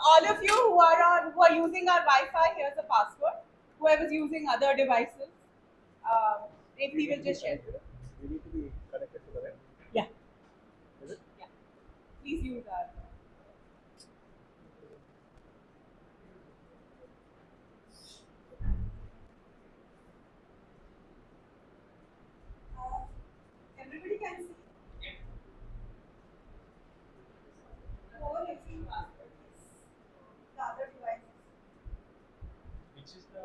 All of you who are using our Wi-Fi, here's the password. Whoever's using other devices, if we will just share. We need to be connected to the web. Yeah. Is it? Yeah. Please use our. Everybody can see. All have seen password. The other devices. Which is the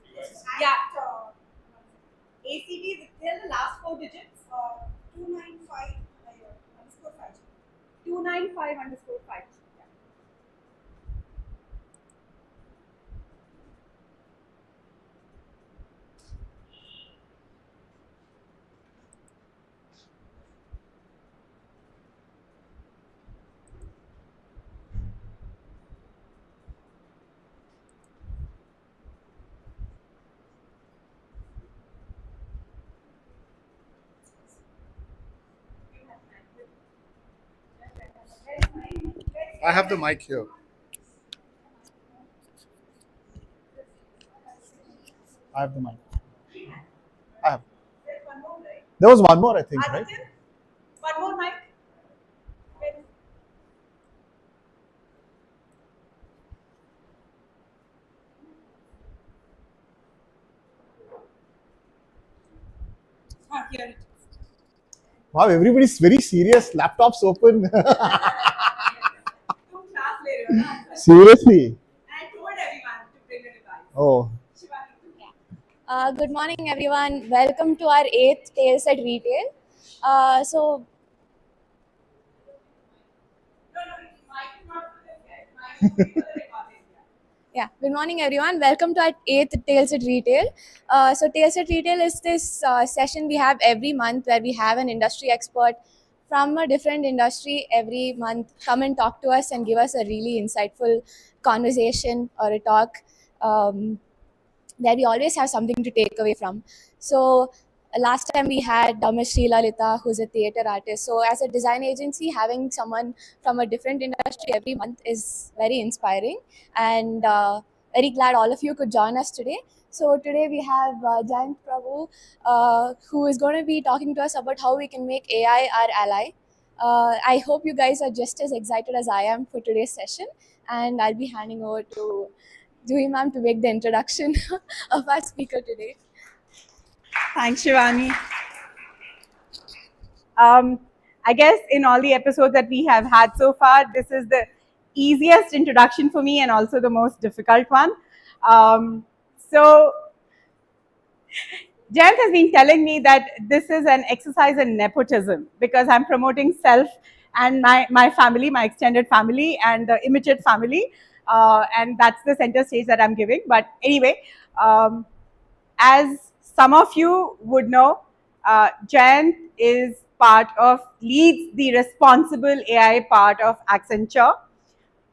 device? Yeah. ACD, tell the last four digits. 295 underscore 5. 295 underscore 5. Yeah. I have the mic here. I have the mic. I have. One more, right? There was one more, I think, right? Aditya, one more mic. Where- Here it is. Wow, everybody's very serious. Laptops open. तुम class ले रहे हो ना? Seriously? I told everyone to bring a device. Oh. Shivani. Good morning, everyone. Welcome to our 8th Tales at Retail. So, No, mic is not for this guy. Mic is for the recording. yeah, good morning, everyone. Welcome to our 8th Tales at Retail. So, Tales at Retail is this session we have every month where we have an industry expert from a different industry every month come and talk to us and give us a really insightful conversation or a talk. Where we always have something to take away from. So last time we had Ms. Sri Lalita, who's a theatre artist. So as a design agency, having someone from a different industry every month is very inspiring, and very glad all of you could join us today. So today we have Jayant Prabhu, who is going to be talking to us about how we can make AI our ally. I hope you guys are just as excited as I am for today's session, and I'll be handing over to Juhi ma'am to make the introduction of our speaker today. Thanks, Shivani. I guess in all the episodes that we have had so far, this is the easiest introduction for me and also the most difficult one. So, Jayant has been telling me that this is an exercise in nepotism because I'm promoting self and my family, my extended family, and the immediate family. And that's the center stage that I'm giving. But anyway, as some of you would know, Jayant leads the responsible AI part of Accenture.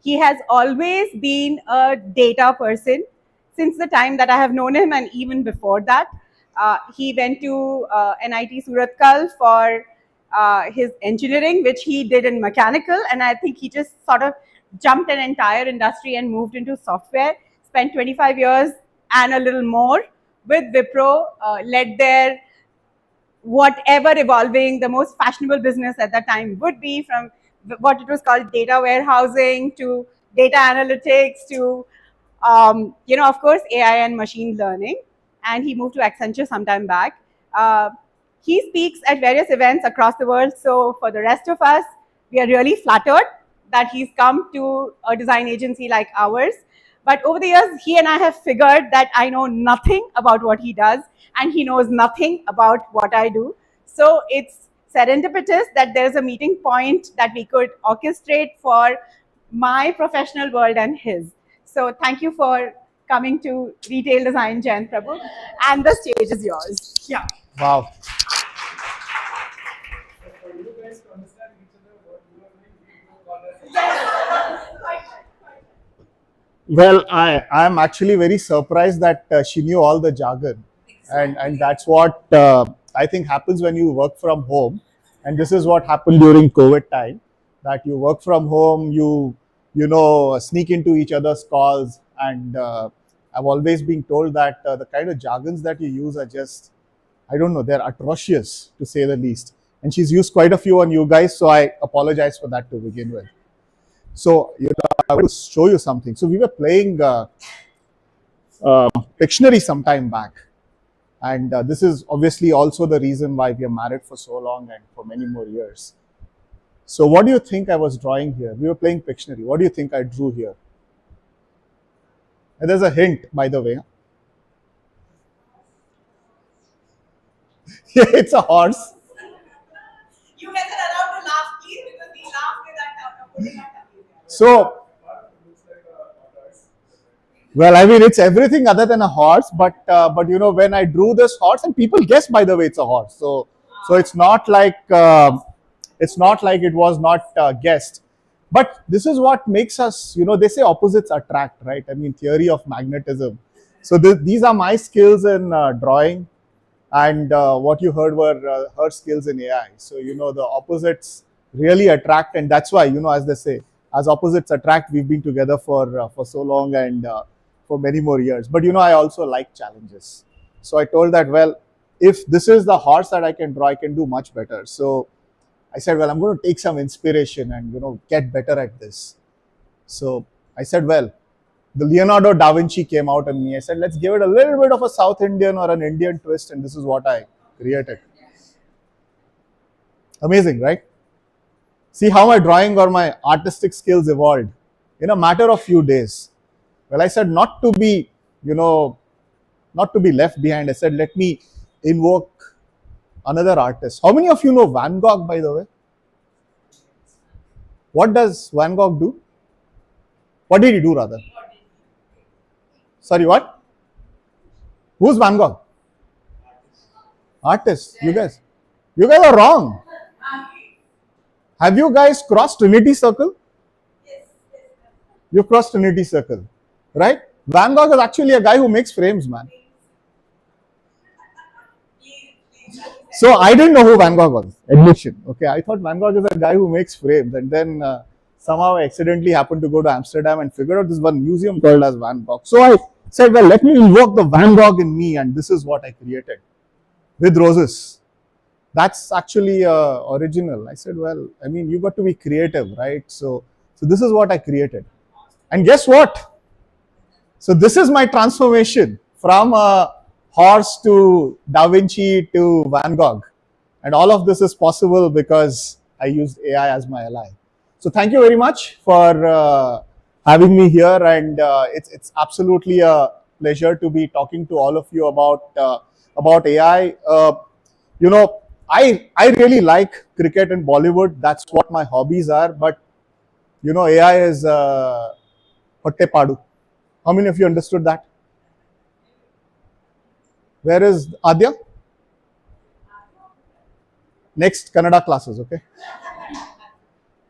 He has always been a data person since the time that I have known him, and even before that. He went to NIT Surathkal for his engineering, which he did in mechanical, and I think he just sort of jumped an entire industry and moved into software, spent 25 years and a little more with Wipro, led their whatever evolving the most fashionable business at that time would be, from what it was called data warehousing to data analytics to of course AI and machine learning. And he moved to Accenture sometime back. He speaks at various events across the world, so for the rest of us, we are really flattered that he's come to a design agency like ours. But over the years, he and I have figured that I know nothing about what he does and he knows nothing about what I do. So it's serendipitous that there's a meeting point that we could orchestrate for my professional world and his. So thank you for coming to Retail Design, Jayant Prabhu, and the stage is yours. Yeah. Wow. For you guys to understand each other, what you are doing, we do conversation. Well, I am actually very surprised that she knew all the jargon. And that's what I think happens when you work from home. And this is what happened during COVID time. that you work from home, you know, sneak into each other's calls, and I've always been told that the kind of jargons that you use are just, I don't know, they're atrocious to say the least. And she's used quite a few on you guys, so I apologize for that to begin with. So, you know, I will show you something. So we were playing Pictionary some time back, and this is obviously also the reason why we are married for so long and for many more years. So what do you think I was drawing here? We were playing Pictionary. What do you think I drew here? And there's a hint, by the way. Yeah, it's a horse. You guys are allowed to laugh, please, because we laugh without putting our tummies. So, well, I mean, it's everything other than a horse, but you know, when I drew this horse, and people guess, by the way, it's a horse. So it's not like it was not guessed. But this is what makes us, you know, they say opposites attract, right? I mean, theory of magnetism. So these are my skills in drawing, and what you heard were her skills in AI. So, you know, the opposites really attract, and that's why, you know, as they say, as opposites attract, we've been together for so long, and for many more years. But, you know, I also like challenges. So I told that, well, if this is the horse that I can draw, I can do much better. So I said, well, I'm going to take some inspiration and, you know, get better at this. So I said, well, the Leonardo da Vinci came out in me. I said, let's give it a little bit of a South Indian or an Indian twist, and this is what I created. Amazing, right? See how my drawing or my artistic skills evolved in a matter of few days. Well, I said not to be, you know, not to be left behind. I said, let me invoke another artist. How many of you know Van Gogh, by the way? What does Van Gogh do? What did he do, rather? Sorry, what? Who's Van Gogh? Artist. You guys are wrong. Have you guys crossed Trinity Circle? You've crossed Trinity Circle, right? Van Gogh is actually a guy who makes frames, man. So I didn't know who Van Gogh was. Admission. Okay, I thought Van Gogh is a guy who makes frames, and then somehow I accidentally happened to go to Amsterdam and figured out this one museum called as Van Gogh. So I said, well, let me invoke the Van Gogh in me, and this is what I created with roses. That's actually original. I said, well, I mean, you got to be creative, right? So this is what I created. And guess what? So this is my transformation from a horse to Da Vinci to Van Gogh. And all of this is possible because I used AI as my ally. So thank you very much for having me here. And it's absolutely a pleasure to be talking to all of you about AI. You know, I really like cricket and Bollywood. That's what my hobbies are. But, you know, AI is hotte padu. How many of you understood that? Where is Adya? Next Kannada classes, okay?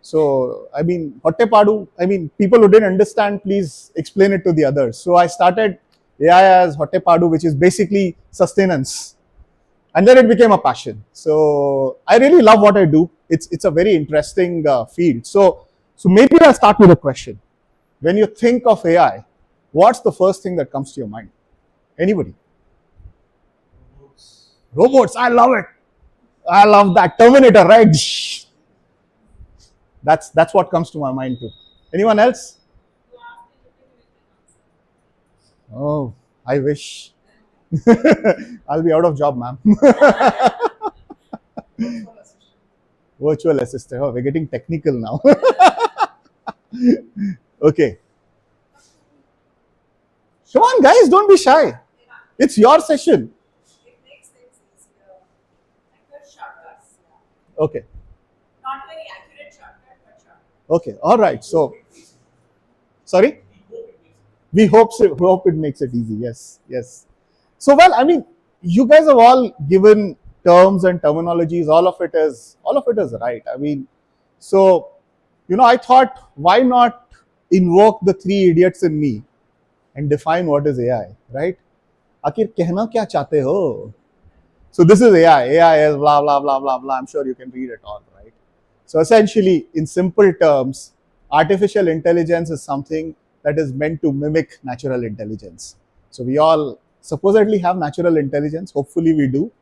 So, I mean, hotte padu, I mean, people who didn't understand, please explain it to the others. So, I started AI as hotte padu, which is basically sustenance. And then it became a passion. So, I really love what I do. It's a very interesting field. So maybe I'll start with a question. When you think of AI, what's the first thing that comes to your mind? Anybody? Robots. I love it. I love that. Terminator, right? That's what comes to my mind too. Anyone else? Oh, I wish. I'll be out of job, ma'am. Virtual assistant. Oh, we're getting technical now. Okay. Come on, guys, don't be shy. It's your session. It makes things easier. Like the shortcuts. Okay. Not very accurate shortcut, but shortcut. Okay. All right. So, sorry. We hope it makes it easy. Yes. Yes. So, well, I mean, you guys have all given terms and terminologies. All of it is right. I mean, so, you know, I thought, why not invoke the three idiots in me and define what is AI, right? आखिर कहना क्या चाहते हो? So this is AI. AI is blah blah blah blah blah. I'm sure you can read it all, right? So essentially, in simple terms, artificial intelligence is something that is meant to mimic natural intelligence. So we all supposedly have natural intelligence. Hopefully we do.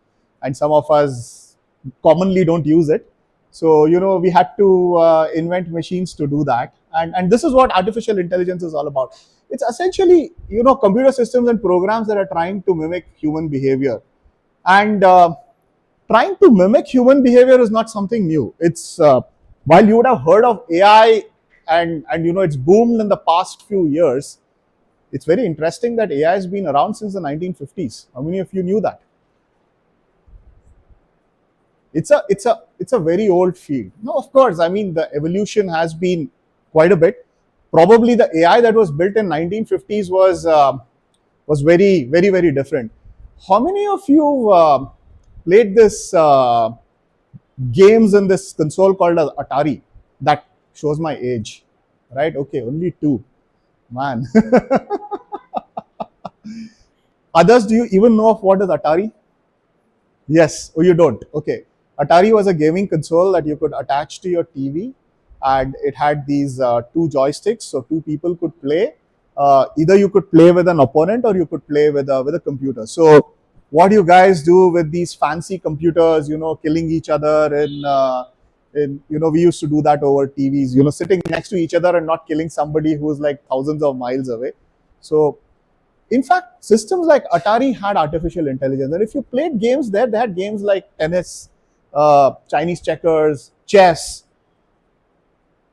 And some of us commonly don't use it. So, we had to invent machines to do that. And this is what artificial intelligence is all about. It's essentially, computer systems and programs that are trying to mimic human behavior. And trying to mimic human behavior is not something new. It's while you would have heard of AI and it's boomed in the past few years. It's very interesting that AI has been around since the 1950s. How many of you knew that? It's a very old field. No, of course. I mean, the evolution has been quite a bit. Probably the AI that was built in 1950s was very, very, very different. How many of you played this games in this console called as Atari? That shows my age, right? Okay, only two. Man. Others, do you even know of what is Atari? Yes. Oh, you don't. Okay. Atari was a gaming console that you could attach to your TV, and it had these two joysticks, so two people could play. Either you could play with an opponent or you could play with a computer. So, what you guys do with these fancy computers, killing each other we used to do that over TVs, sitting next to each other and not killing somebody who's like thousands of miles away. So, in fact, systems like Atari had artificial intelligence. And if you played games there, they had games like tennis, Chinese checkers, chess.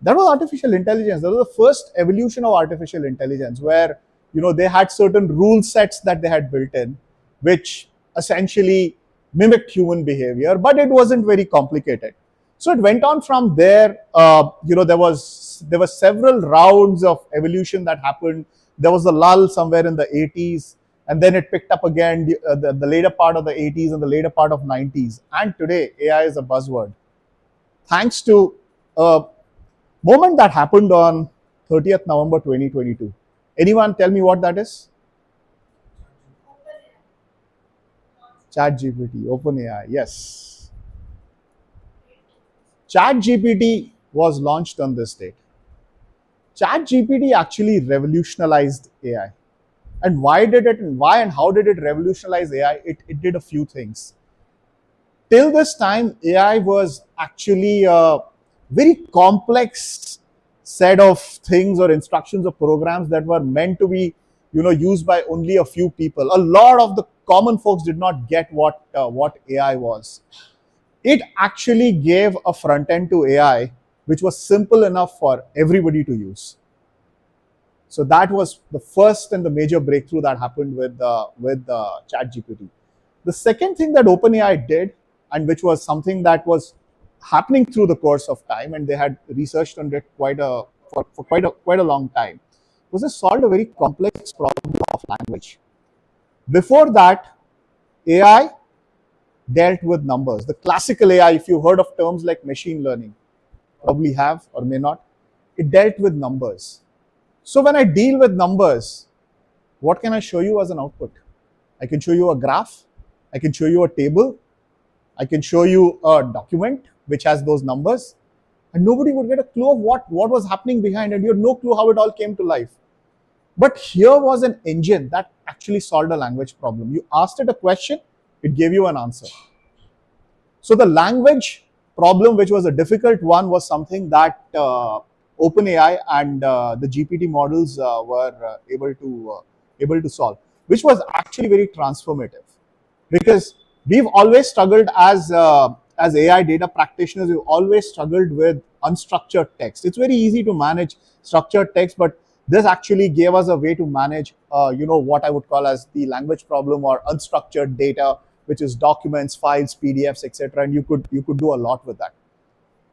That was artificial intelligence. That was the first evolution of artificial intelligence, where they had certain rule sets that they had built in, which essentially mimicked human behavior, but it wasn't very complicated. So it went on from there. There were several rounds of evolution that happened. There was a lull somewhere in the 80s, and then it picked up again the later part of the 80s and the later part of 90s. And today, AI is a buzzword. Thanks to a moment that happened on 30th November 2022. Anyone tell me what that is? ChatGPT, OpenAI, yes. ChatGPT was launched on this date. ChatGPT actually revolutionized AI. And why did it, and why and how did it revolutionize AI? It did a few things. Till this time, AI was actually a very complex set of things or instructions or programs that were meant to be, used by only a few people. A lot of the common folks did not get what AI was. It actually gave a front end to AI which was simple enough for everybody to use. So that was the first and the major breakthrough that happened with ChatGPT. The second thing that OpenAI did, and which was something that was happening through the course of time, and they had researched on it for quite a long time, was they solved a very complex problem of language. Before that, AI dealt with numbers. The classical AI, if you've heard of terms like machine learning, probably have or may not, it dealt with numbers. So when I deal with numbers, what can I show you as an output? I can show you a graph, I can show you a table, I can show you a document which has those numbers, and nobody would get a clue of what was happening behind it. You had no clue how it all came to life. But here was an engine that actually solved a language problem. You asked it a question, it gave you an answer. So the language problem, which was a difficult one, was something that OpenAI and the GPT models were able to solve, which was actually very transformative. Because we've always struggled as AI data practitioners, we've always struggled with unstructured text. It's very easy to manage structured text, but this actually gave us a way to manage, what I would call as the language problem or unstructured data, which is documents, files, PDFs, etc. And you could do a lot with that.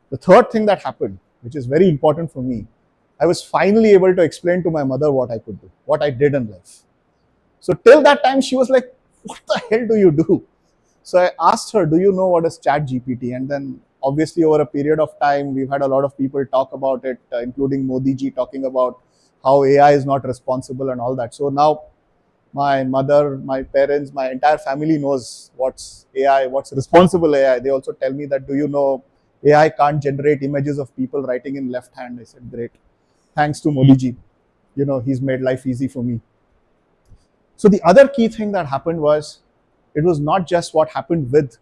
The third thing that happened, which is very important for me, I was finally able to explain to my mother what I could do, what I did in life. So till that time, she was like, what the hell do you do? So I asked her, do you know what is ChatGPT? And then obviously over a period of time, we've had a lot of people talk about it, including Modi ji talking about how AI is not responsible and all that. So now my mother, my parents, my entire family knows what's AI, what's responsible AI. They also tell me that, do you know AI can't generate images of people writing in left hand. I said, great. Thanks to Modi ji. He's made life easy for me. So the other key thing that happened was, it was not just what happened with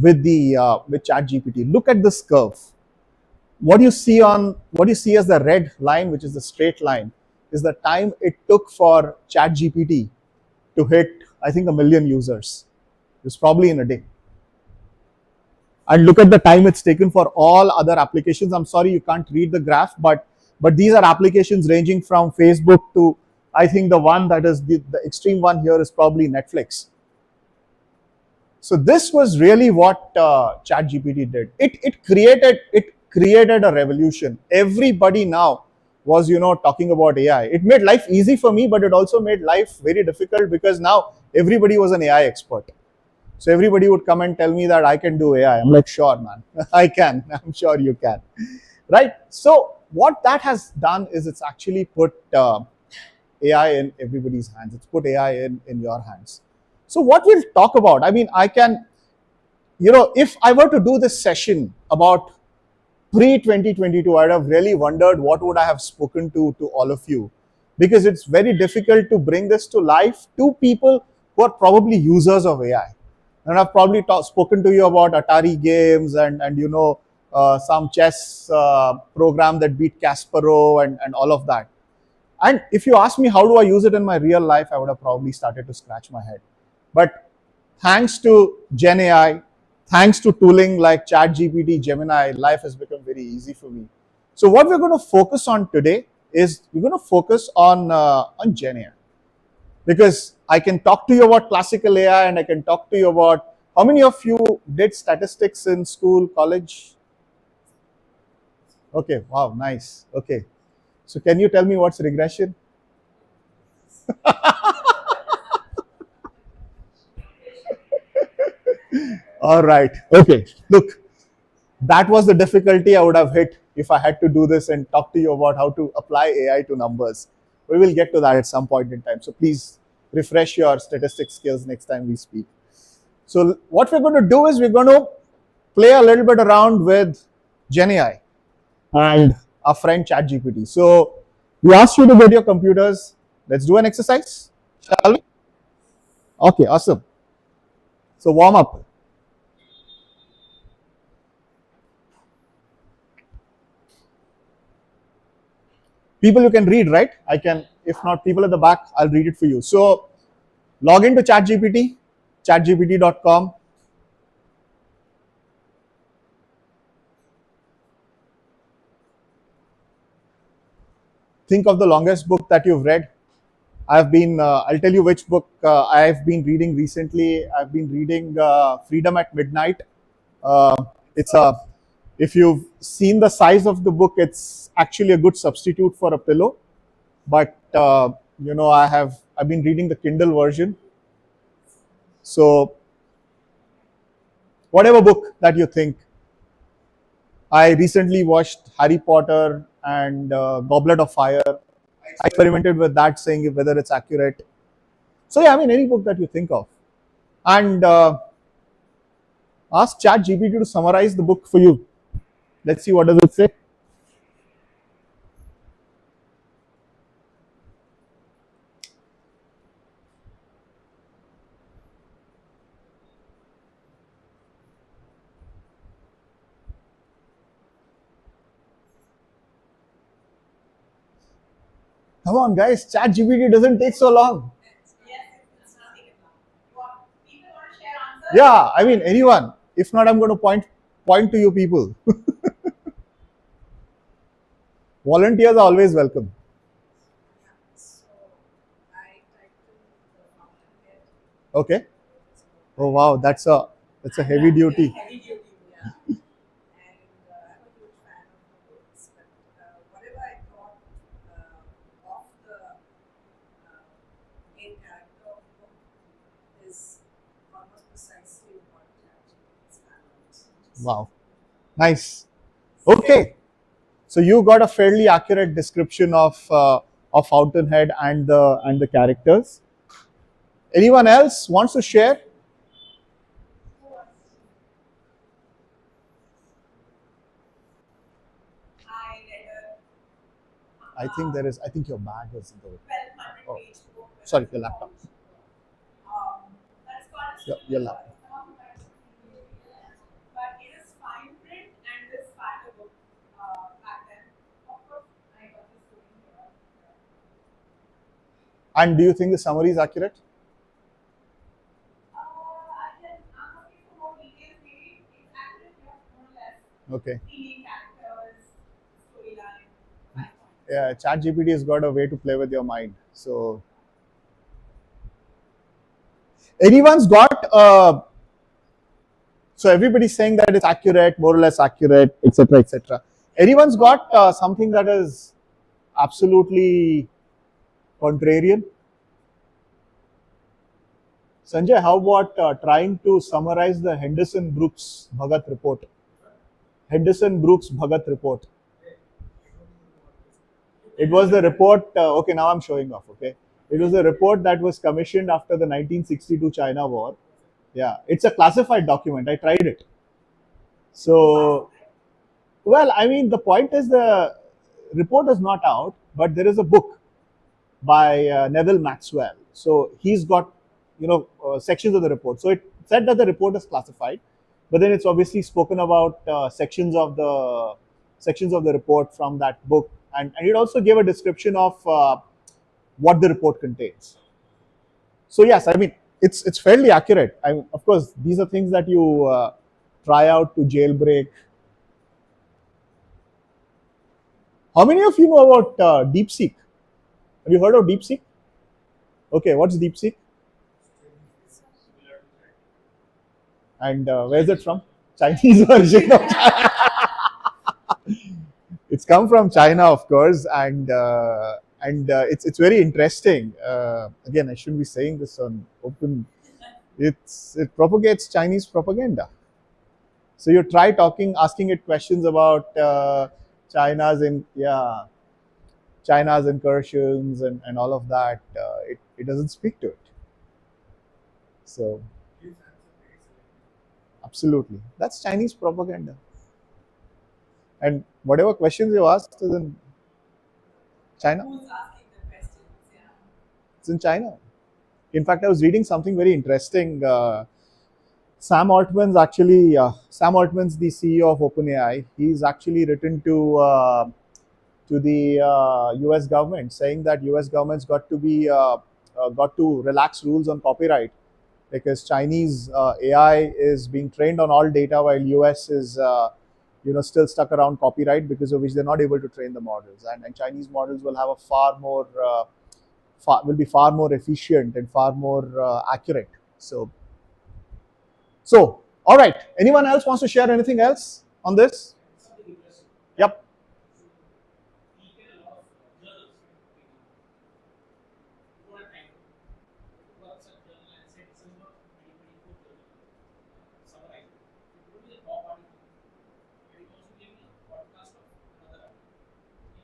ChatGPT. Look at this curve. What you see as the red line, which is the straight line, is the time it took for ChatGPT to hit, I think, 1 million users. It was probably in a day. And look at the time it's taken for all other applications. I'm sorry you can't read the graph, but these are applications ranging from Facebook to, I think the one that is the extreme one here is probably Netflix. So this was really what ChatGPT did. It created a revolution. Everybody now was talking about AI. It made life easy for me, but it also made life very difficult, because now everybody was an AI expert. So everybody would come and tell me that I can do AI. I'm like, sure, man, I can. I'm sure you can, right? So what that has done is it's actually put AI in everybody's hands. It's put AI in your hands. So what we'll talk about, I mean, I can, if I were to do this session about pre-2022, I'd have really wondered what would I have spoken to all of you, because it's very difficult to bring this to life to people who are probably users of AI. And I've probably spoken to you about Atari games and some chess program that beat Kasparov and all of that. And if you ask me how do I use it in my real life, I would have probably started to scratch my head. But thanks to Gen AI, thanks to tooling like ChatGPT, Gemini, life has become very easy for me. So what we're going to focus on today is we're going to focus on Gen AI. Because I can talk to you about classical AI and I can talk to you about, how many of you did statistics in school, college? Okay, wow, nice. Okay. So can you tell me what's regression? All right. Okay. Look, that was the difficulty I would have hit if I had to do this and talk to you about how to apply AI to numbers. We will get to that at some point in time. So please refresh your statistics skills next time we speak. So what we're going to do is we're going to play a little bit around with Gen AI and our friend ChatGPT. So we asked you to get your computers. Let's do an exercise, shall we? Okay, awesome. So warm up. People, you can read, right? I can, if not, people at the back, I'll read it for you. So log into ChatGPT, chatgpt.com. Think of the longest book that you've read. I'll tell you which book I've been reading recently. I've been reading Freedom at Midnight. It's a, if you've seen the size of the book, it's actually a good substitute for a pillow. But, I've been reading the Kindle version. So whatever book that you think. I recently watched Harry Potter and Goblet of Fire. I experimented with that, saying whether it's accurate. So yeah, I mean, any book that you think of. And ask ChatGPT to summarize the book for you. Let's see what does it say. Come on, guys, ChatGPT doesn't take so long. Yeah, I mean, anyone. If not, I'm going to point to you people. Volunteers are always welcome. Okay. Oh wow, that's a heavy duty. Wow, nice. Okay, so you got a fairly accurate description of Fountainhead and the characters. Anyone else wants to share? I think there is. I think your bag is in the way. 1200 Oh, page book. sorry, your laptop. That's called Your laptop. but it is fine print and this fatter book back then. Of course, I got this story here. And do you think the summary is accurate? I'm looking for more details, maybe. It's accurate, yeah, more or less. Okay. Theme characters, storyline, 5 points. Yeah, ChatGPT has got a way to play with your mind. So anyone's got so everybody's saying that it's accurate, more or less accurate, etc., etc. Anyone's got something that is absolutely contrarian? Sanjay, how about trying to summarize the Henderson Brooks Bhagat report? Henderson Brooks Bhagat report. It was the report. Okay, now I'm showing off. Okay, it was a report that was commissioned after the 1962 China War. Yeah, it's a classified document. I tried it. So, well, I mean, the point is the report is not out, but there is a book by Neville Maxwell. So he's got, sections of the report. So it said that the report is classified, but then it's obviously spoken about sections of the report from that book, and it also gave a description of what the report contains. So yes, I mean it's fairly accurate. Of course, these are things that you try out to jailbreak. How many of you know about DeepSeek? Have you heard of DeepSeek? Okay, what's DeepSeek? And where's it from? Chinese version of China. It's come from China, of course, and it's very interesting. Again, I shouldn't be saying this on open. It propagates Chinese propaganda. So you try asking it questions about China's incursions and all of that. It doesn't speak to it. So absolutely, that's Chinese propaganda. And whatever questions you asked is in China. Who's asking the questions? Yeah. It's in China. In fact, I was reading something very interesting. Sam Altman's the CEO of OpenAI. He's actually written to the U.S. government saying that U.S. government's got to relax rules on copyright because Chinese AI is being trained on all data while US is still stuck around copyright, because of which they're not able to train the models, and Chinese models will have a will be far more efficient and far more accurate. So all right, anyone else wants to share anything else on this? Something interesting. Yep. We get a lot of journals. Before a time, got such journal and say December 2024 journal. Summarize it. It would be the top article. And it also gave me a podcast of another article.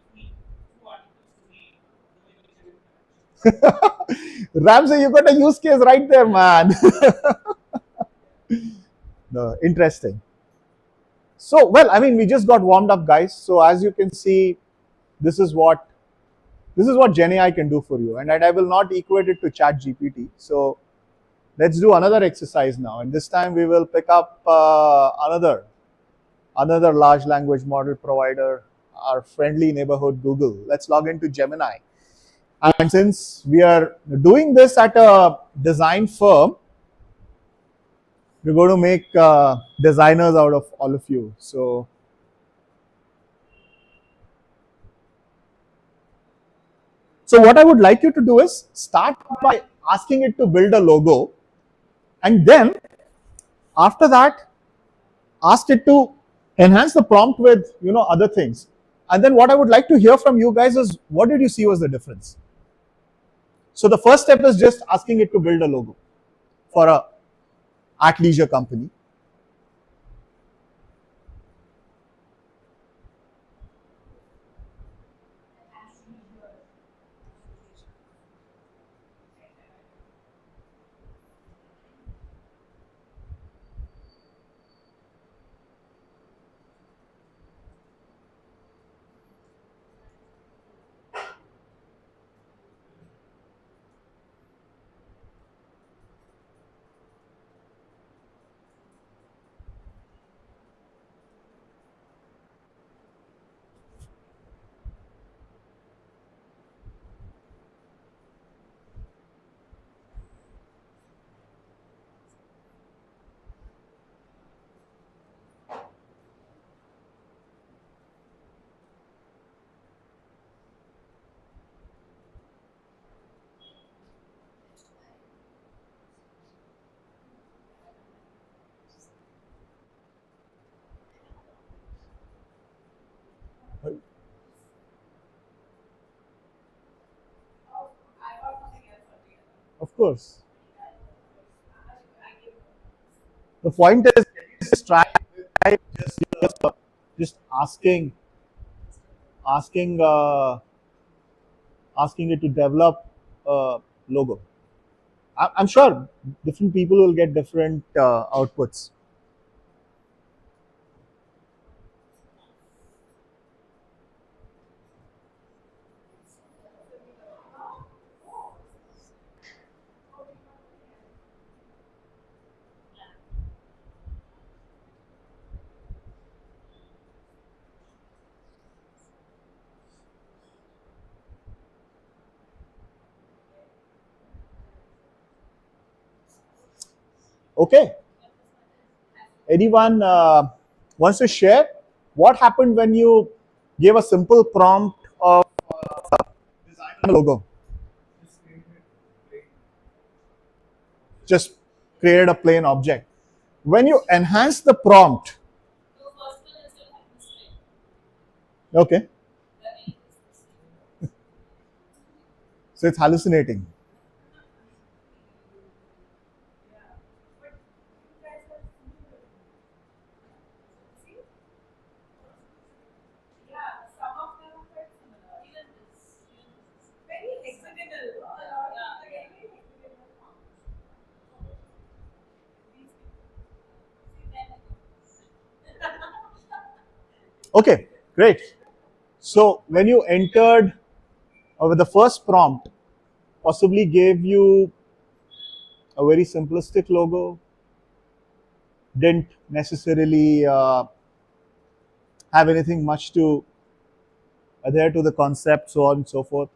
If we two articles to read, the way we said it. Ramsey, you got a use case right there, man. No, interesting. So, well, I mean, we just got warmed up, guys. So, as you can see, this is what Gen AI can do for you, and I will not equate it to Chat GPT. So, let's do another exercise now, and this time we will pick up another large language model provider, our friendly neighborhood Google. Let's log into Gemini. And since we are doing this at a design firm, we're going to make designers out of all of you. So what I would like you to do is start by asking it to build a logo, and then after that, ask it to enhance the prompt with other things. And then what I would like to hear from you guys is, what did you see was the difference? So the first step is just asking it to build a logo for a athleisure company. Of course. The point is just try just asking asking it to develop a logo. I'm sure different people will get different outputs. Okay. Anyone wants to share what happened when you gave a simple prompt of design a logo? Just created a plain object. When you enhance the prompt, okay, so it's hallucinating. Okay, great. So when you entered with the first prompt, possibly gave you a very simplistic logo, didn't necessarily have anything much to adhere to the concept, so on and so forth.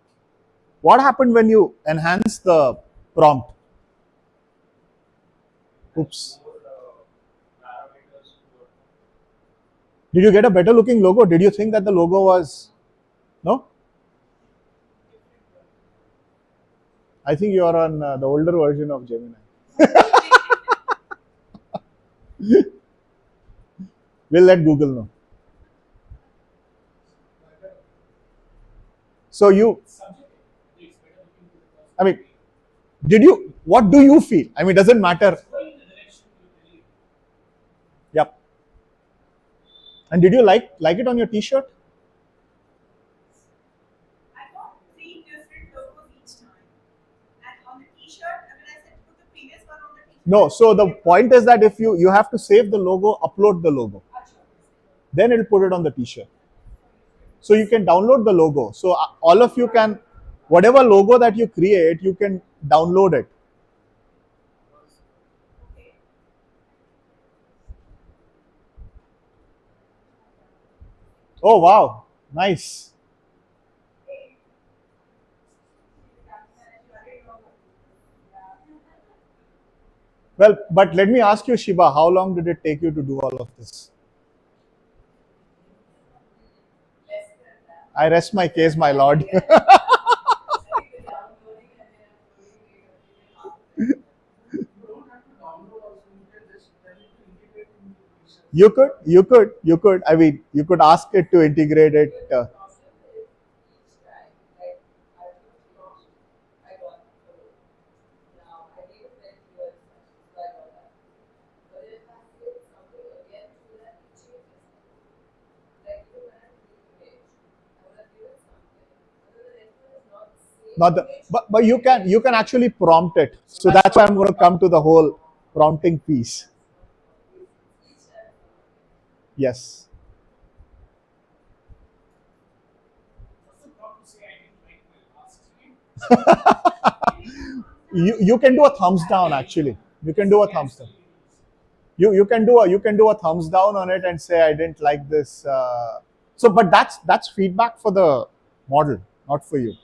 What happened when you enhance the prompt? Oops. Did you get a better looking logo? Did you think that the logo was no? I think you are on the older version of Gemini. We'll let Google know. So you, I mean, did you? What do you feel? I mean, doesn't matter. Yep. And did you like it on your T-shirt? I got 3 different logos each time. And on the T-shirt, I said put the previous one on the T-shirt. No. So the point is that if you have to save the logo, upload the logo, then it'll put it on the T-shirt. So you can download the logo. So all of you can, whatever logo that you create, you can download it. Oh wow, nice. Well, but let me ask you, Shiba, how long did it take you to do all of this? I rest my case, my lord. You could. I mean, you could ask it to integrate it. Not the, but you can actually prompt it. So that's why I'm going to come to the whole prompting piece. Yes. You can do a thumbs down actually. You can do a thumbs down. You can do a thumbs down on it and say I didn't like this. So, but that's feedback for the model, not for you.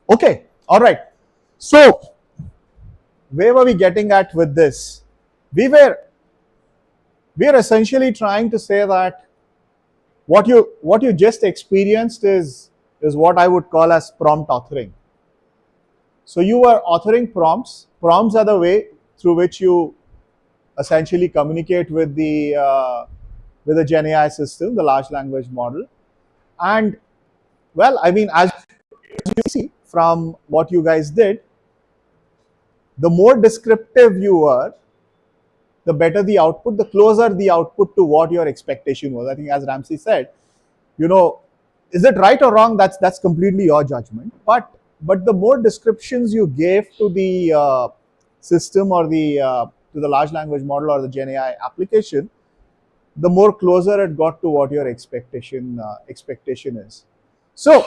Okay, all right. So, where were we getting at with this? We were essentially trying to say that what you just experienced is what I would call as prompt authoring. So you are authoring prompts. Prompts are the way through which you essentially communicate with the Gen AI system, the large language model. And well, I mean, as you see from what you guys did, the more descriptive you were, the better the output, the closer the output to what your expectation was. I think, as Ramsey said, you know, is it right or wrong? That's completely your judgment. But the more descriptions you gave to the system or the to the large language model or the Gen AI application, the more closer it got to what your expectation is. So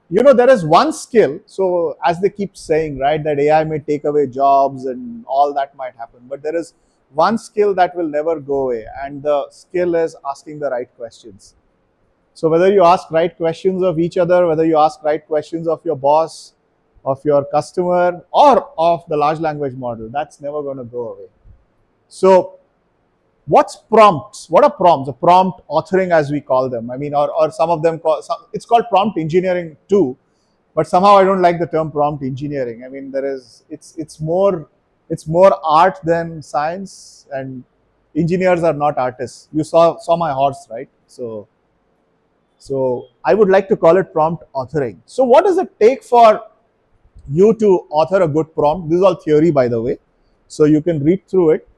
there is one skill. So as they keep saying, right, that AI may take away jobs and all that might happen, but there is one skill that will never go away, and the skill is asking the right questions. So whether you ask right questions of each other, whether you ask right questions of your boss, of your customer, or of the large language model, that's never going to go away. So what's prompts? What are prompts? A prompt authoring, as we call them. I mean, or some of them it's called prompt engineering too, but somehow I don't like the term prompt engineering. I mean, it's more art than science, and engineers are not artists. You saw my horse, right? So I would like to call it prompt authoring. So what does it take for you to author a good prompt? This is all theory, by the way, so you can read through it.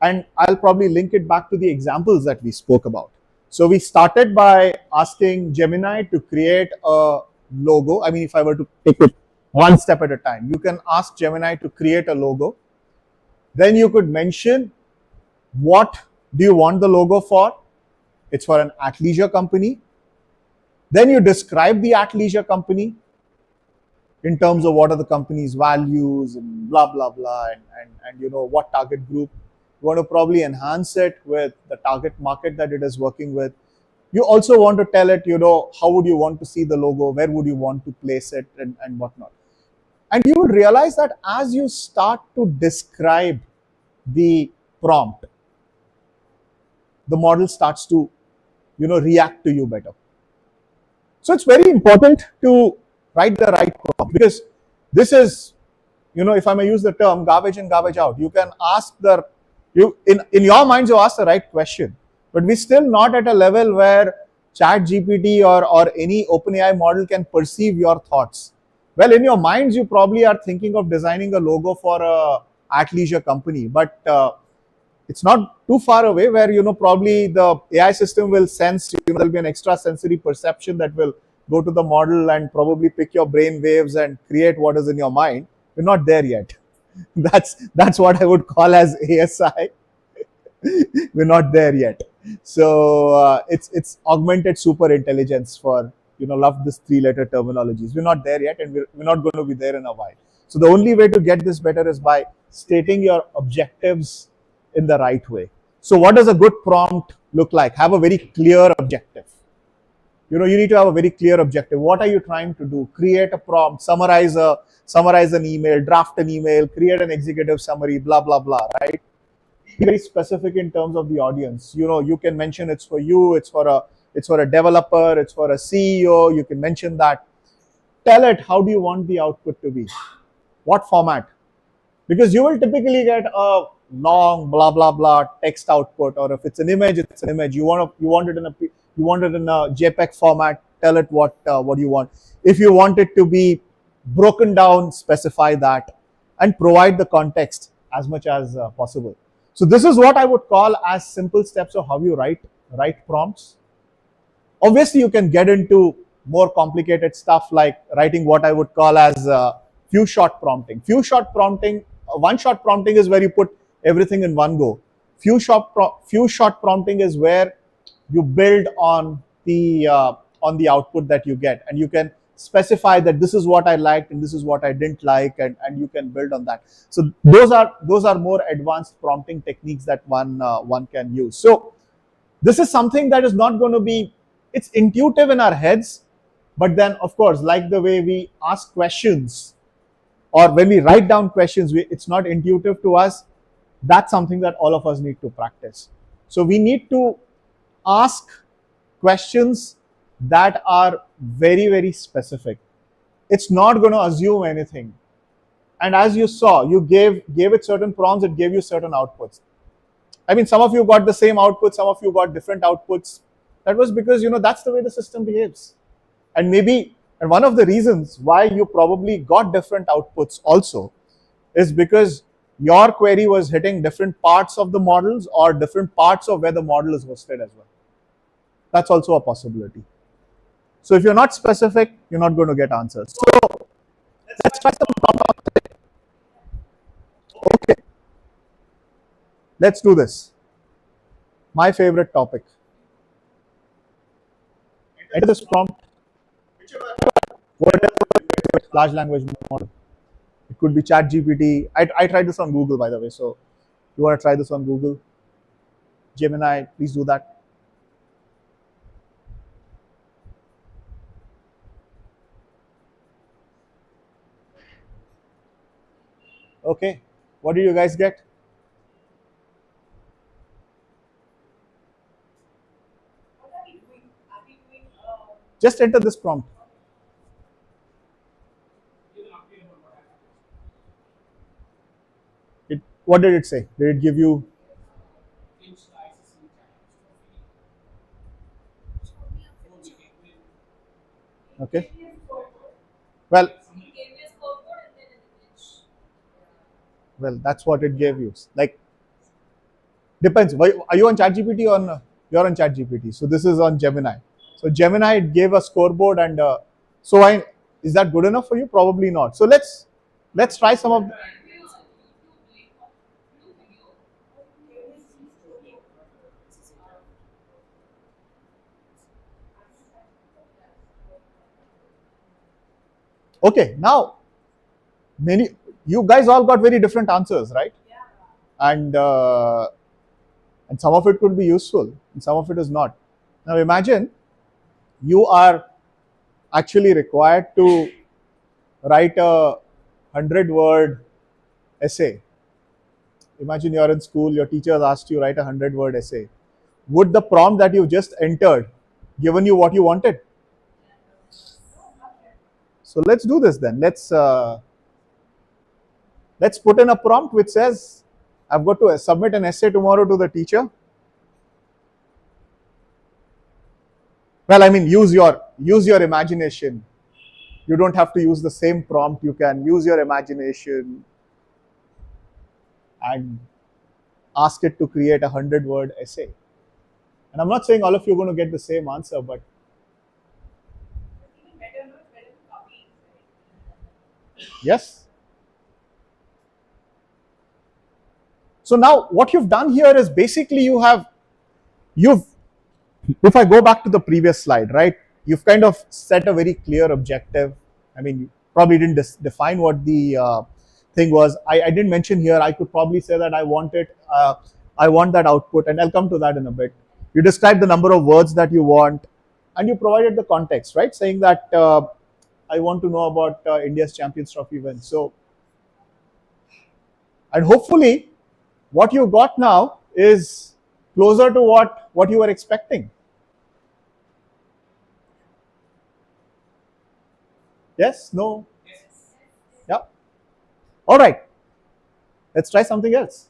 And I'll probably link it back to the examples that we spoke about. So we started by asking Gemini to create a logo. I mean, if I were to take it one step at a time, you can ask Gemini to create a logo. Then you could mention, what do you want the logo for? It's for an athleisure company. Then you describe the athleisure company in terms of what are the company's values and blah, blah, blah, and what target group. You want to probably enhance it with the target market that it is working with. You also want to tell it, how would you want to see the logo, where would you want to place it, and whatnot. And you will realize that as you start to describe the prompt, the model starts to, react to you better. So it's very important to write the right prompt, because this is, if I may use the term, garbage in, garbage out. You can ask in your minds, you ask the right question, but we're still not at a level where ChatGPT or any OpenAI model can perceive your thoughts. Well, in your minds, you probably are thinking of designing a logo for a athleisure company, but it's not too far away where, probably the AI system will sense, there'll be an extra sensory perception that will go to the model and probably pick your brain waves and create what is in your mind. We're not there yet. That's what I would call as ASI. We're not there yet. So it's augmented super intelligence for, love this 3-letter terminologies. We're not there yet, and we're not going to be there in a while. So the only way to get this better is by stating your objectives in the right way. So what does a good prompt look like? Have a very clear objective. You need to have a very clear objective. What are you trying to do? Create a prompt, summarize an email, draft an email, create an executive summary, blah, blah, blah, right? Be very specific in terms of the audience. You can mention it's for you, it's for a developer, it's for a CEO. You can mention that. Tell it, how do you want the output to be? What format? Because you will typically get a long blah blah blah text output, or if it's an image, it's an image. You want it in a JPEG format. Tell it what you want. If you want it to be broken down, specify that and provide the context as much as possible. So this is what I would call as simple steps of how you write prompts. Obviously, you can get into more complicated stuff like writing what I would call as few shot prompting. One shot prompting is where you put everything in one go. Few shot prompting is where you build on the output that you get, and you can specify that this is what I liked and this is what I didn't like, and you can build on that. So those are more advanced prompting techniques that one can use. So this is something that is not going to be, it's intuitive in our heads, but then of course, like the way we ask questions or when we write down questions, it's not intuitive to us. That's something that all of us need to practice. So we need to ask questions that are very, very specific. it's not going to assume anything. And as you saw, you gave it certain prompts, it gave you certain outputs. I mean, some of you got the same output, some of you got different outputs. That was because, that's the way the system behaves. And maybe, and one of the reasons why you probably got different outputs also is because your query was hitting different parts of the models or different parts of where the model is hosted as well. That's also a possibility. So if you're not specific, you're not going to get answers. So let's try some prompt. Okay, let's do this. My favorite topic. Enter this prompt. Whatever large language model. It could be ChatGPT. I tried this on Google, by the way. So you want to try this on Google? Gemini, please do that. Okay, what did you guys get? Just enter this prompt. What did it say? Did it give you? Okay. Well, that's what it gave you. Like, depends. Are you on ChatGPT or on, you're on ChatGPT? So this is on Gemini. So Gemini, it gave a scoreboard, and is that good enough for you? Probably not. So let's try some of. Okay, now you guys all got very different answers, right? And some of it could be useful, and some of it is not. Now imagine you are actually required to write a 100-word essay. Imagine you're in school, your teacher has asked you write a 100-word essay. Would the prompt that you just entered given you what you wanted? So let's do this then. Let's put in a prompt which says, I've got to submit an essay tomorrow to the teacher. Well, I mean, use your imagination. You don't have to use the same prompt. You can use your imagination and ask it to create a 100-word essay. And I'm not saying all of you are going to get the same answer, but yes. So now what you've done here is basically if I go back to the previous slide, right, you've kind of set a very clear objective. I mean, you probably didn't define what the thing was. I didn't mention here, I could probably say that I want that output, and I'll come to that in a bit. You described the number of words that you want, and you provided the context, right, saying that I want to know about India's Champions Trophy win. So, and hopefully what you got now is closer to what you were expecting. Yes? No? Yeah. All right. Let's try something else.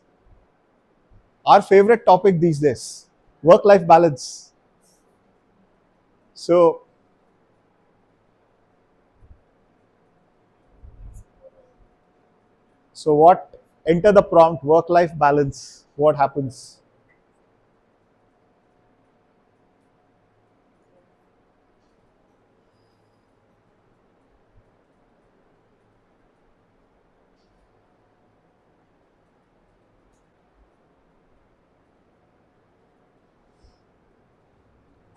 Our favorite topic these days, work-life balance. So what, enter the prompt, work-life balance, what happens?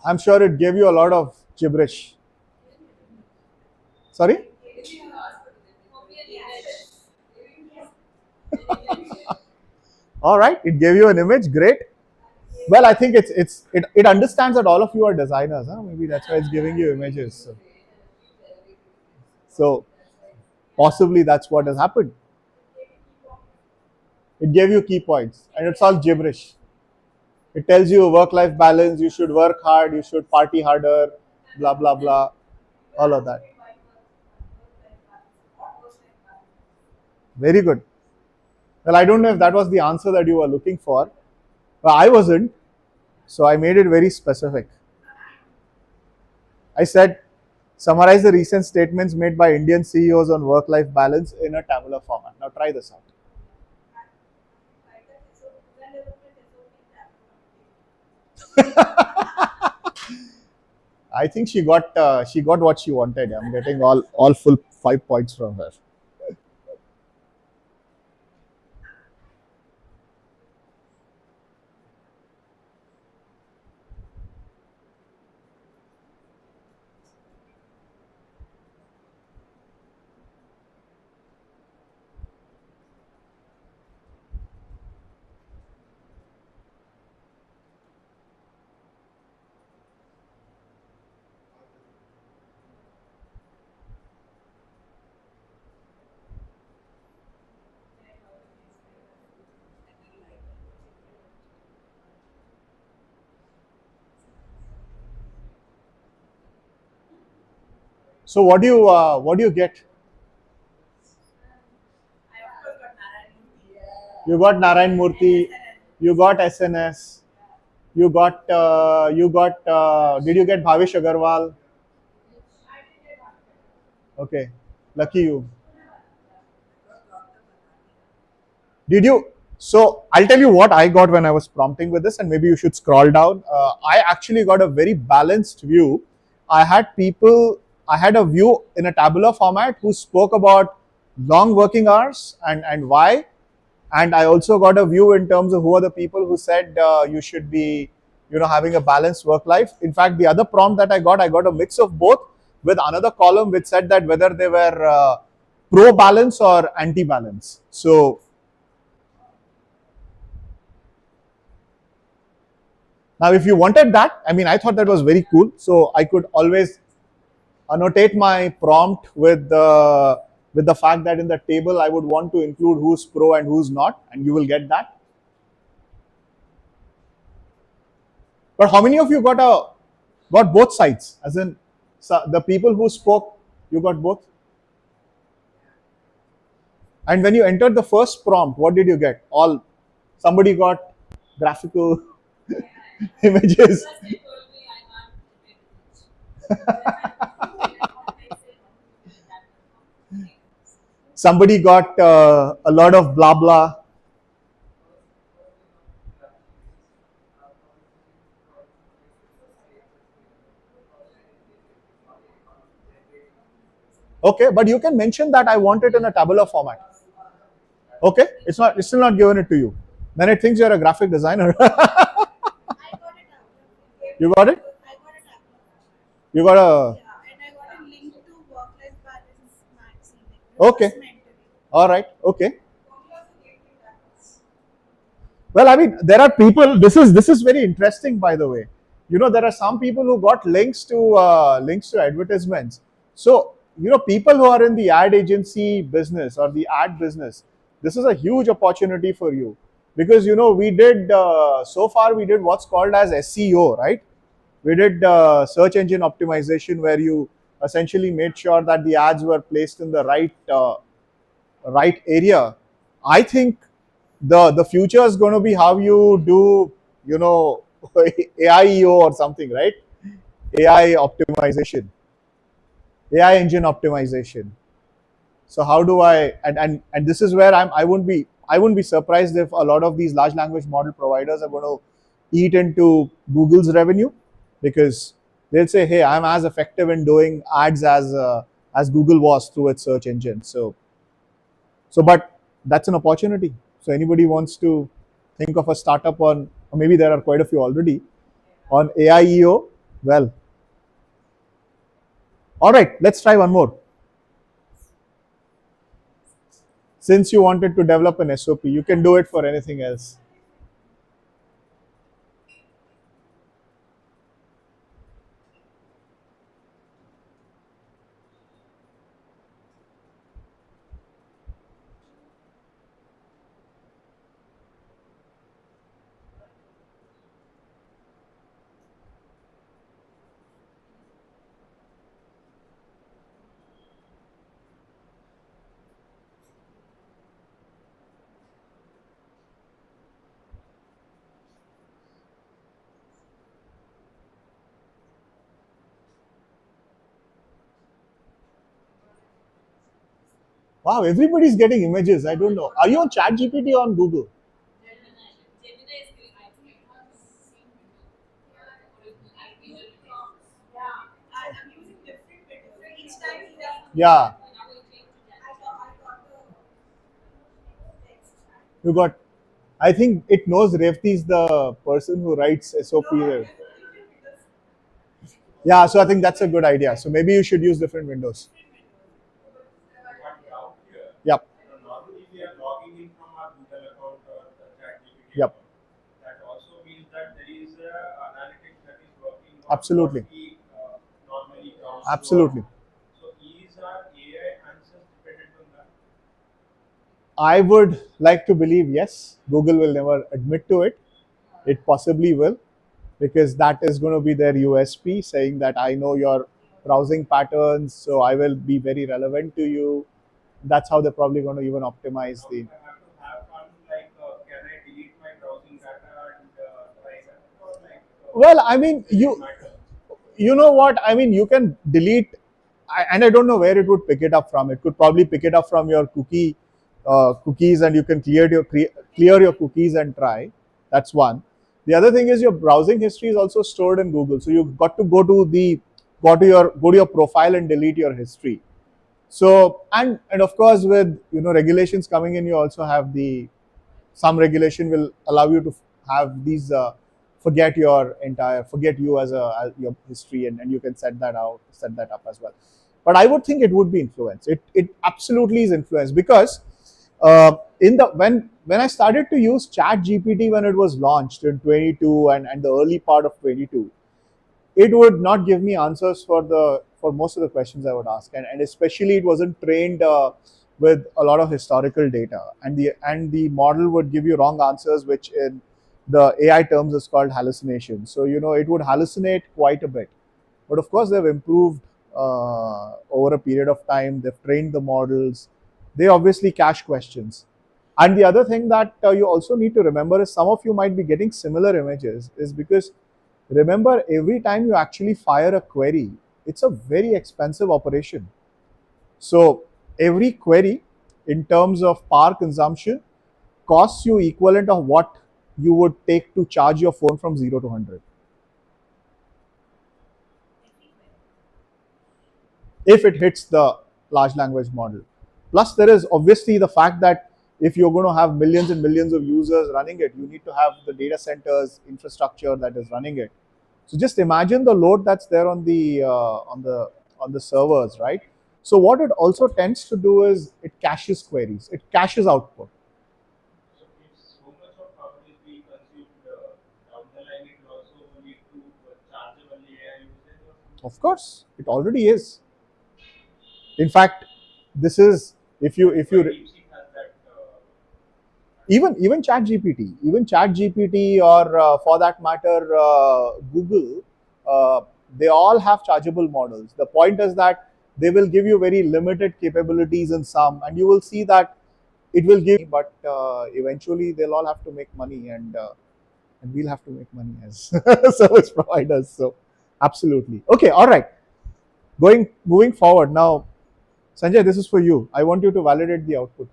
I'm sure it gave you a lot of gibberish. Sorry? All right, it gave you an image, great. Well, I think it understands that all of you are designers, huh? Maybe that's why it's giving you images. So possibly that's what has happened. It gave you key points, and it's all gibberish. It tells you work-life balance, you should work hard, you should party harder, blah, blah, blah, all of that. Very good. Well, I don't know if that was the answer that you were looking for. But I wasn't, so I made it very specific. I said, summarize the recent statements made by Indian CEOs on work life balance in a tabular format. Now, try this out. I think she got what she wanted. I'm getting all full 5 points from her. So what do you get? You got Narayan Murthy, you got SNS, you got did you get Bhavish Agarwal? Okay, lucky you. Did you? So I'll tell you what I got when I was prompting with this, and maybe you should scroll down. I actually got a very balanced view. I had people, I had a view in a tabular format who spoke about long working hours and why. And I also got a view in terms of who are the people who said you should be, having a balanced work life. In fact, the other prompt that I got a mix of both with another column which said that whether they were pro balance or anti balance. So now, if you wanted that, I mean, I thought that was very cool. So I could always annotate my prompt with the fact that in the table I would want to include who's pro and who's not, and you will get that. But how many of you got both sides? As in, so the people who spoke, you got both. And when you entered the first prompt, what did you get? All somebody got graphical images. Somebody got a lot of blah blah. Okay, but you can mention that I want it in a tabular format. Okay, it's still not given it to you. Then it thinks you're a graphic designer. You got it? You got a okay. All right. Okay. Well, I mean, there are people. This is very interesting, by the way. There are some people who got links to advertisements. So people who are in the ad agency business or the ad business, this is a huge opportunity for you because we did so far we did what's called as SEO, right? We did search engine optimization where you essentially made sure that the ads were placed in the right area. I think the future is going to be how you do AIEO or something, right? AI optimization, AI engine optimization. So how do I and this is where I wouldn't be surprised if a lot of these large language model providers are going to eat into Google's revenue because they'll say, hey, I'm as effective in doing ads as Google was through its search engine. So but that's an opportunity. So anybody wants to think of a startup on, or maybe there are quite a few already on AIEO, well, all right, let's try one more. Since you wanted to develop an SOP, you can do it for anything else. Wow, everybody's getting images. I don't know. Are you on ChatGPT or on Google? Yeah, you got. I think it knows Revti is the person who writes SOP. Yeah, so I think that's a good idea. So maybe you should use different windows. One doubt here. Yep, Normally, we are logging in from our Google account or the ChatGPT yep, account. That also means that there is a analytics that is working on what absolutely, we normally browse through. absolutely. So is our AI answers dependent on that? I would like to believe yes. Google will never admit to it. It possibly will, because that is going to be their USP, saying that I know your browsing patterns, so I will be very relevant to you. That's how they're probably going to even optimize Now, the. if I have to have fun, like, can I delete my browsing data and try that, or like, Well, I mean, will it matter? you know what? I mean, you can delete, and I don't know where it would pick it up from. It could probably pick it up from your cookies, and you can clear your cookies and try. That's one. The other thing is your browsing history is also stored in Google, so you've got to go to your profile and delete your history. So, and of course, with regulations coming in, you also have the some regulation will allow you to have these forget you as your history, and you can set that up as well. But I would think it would be influence. It absolutely is influence, because in the when I started to use chat gpt when it was launched in 22 and the early part of 22, it would not give me answers for most of the questions I would ask, and especially it wasn't trained with a lot of historical data, and the model would give you wrong answers, which in the AI terms is called hallucination. So it would hallucinate quite a bit, but of course they've improved over a period of time. They've trained the models. They obviously cache questions. And the other thing that you also need to remember is some of you might be getting similar images is because remember, every time you actually fire a query, it's a very expensive operation. So every query in terms of power consumption costs you equivalent of what you would take to charge your phone from 0 to 100 if it hits the large language model. Plus, there is obviously the fact that if you're going to have millions and millions of users running it, you need to have the data centers infrastructure that is running it. So just imagine the load that's there on the servers, right? So what it also tends to do is it caches queries, it caches output. So if so much of power is being consumed down the line, it will also lead to chargeable AI usage or something. Of course, it already is. In fact, this is if That's why you DeepSeek has that. even chat gpt or for that matter google, uh, they all have chargeable models. The point is that they will give you very limited capabilities in some, and you will see that it will give, but eventually they'll all have to make money, and we'll have to make money as service providers. So absolutely. Okay, all right, going moving forward now. Sanjay, this is for you. I want you to validate the output.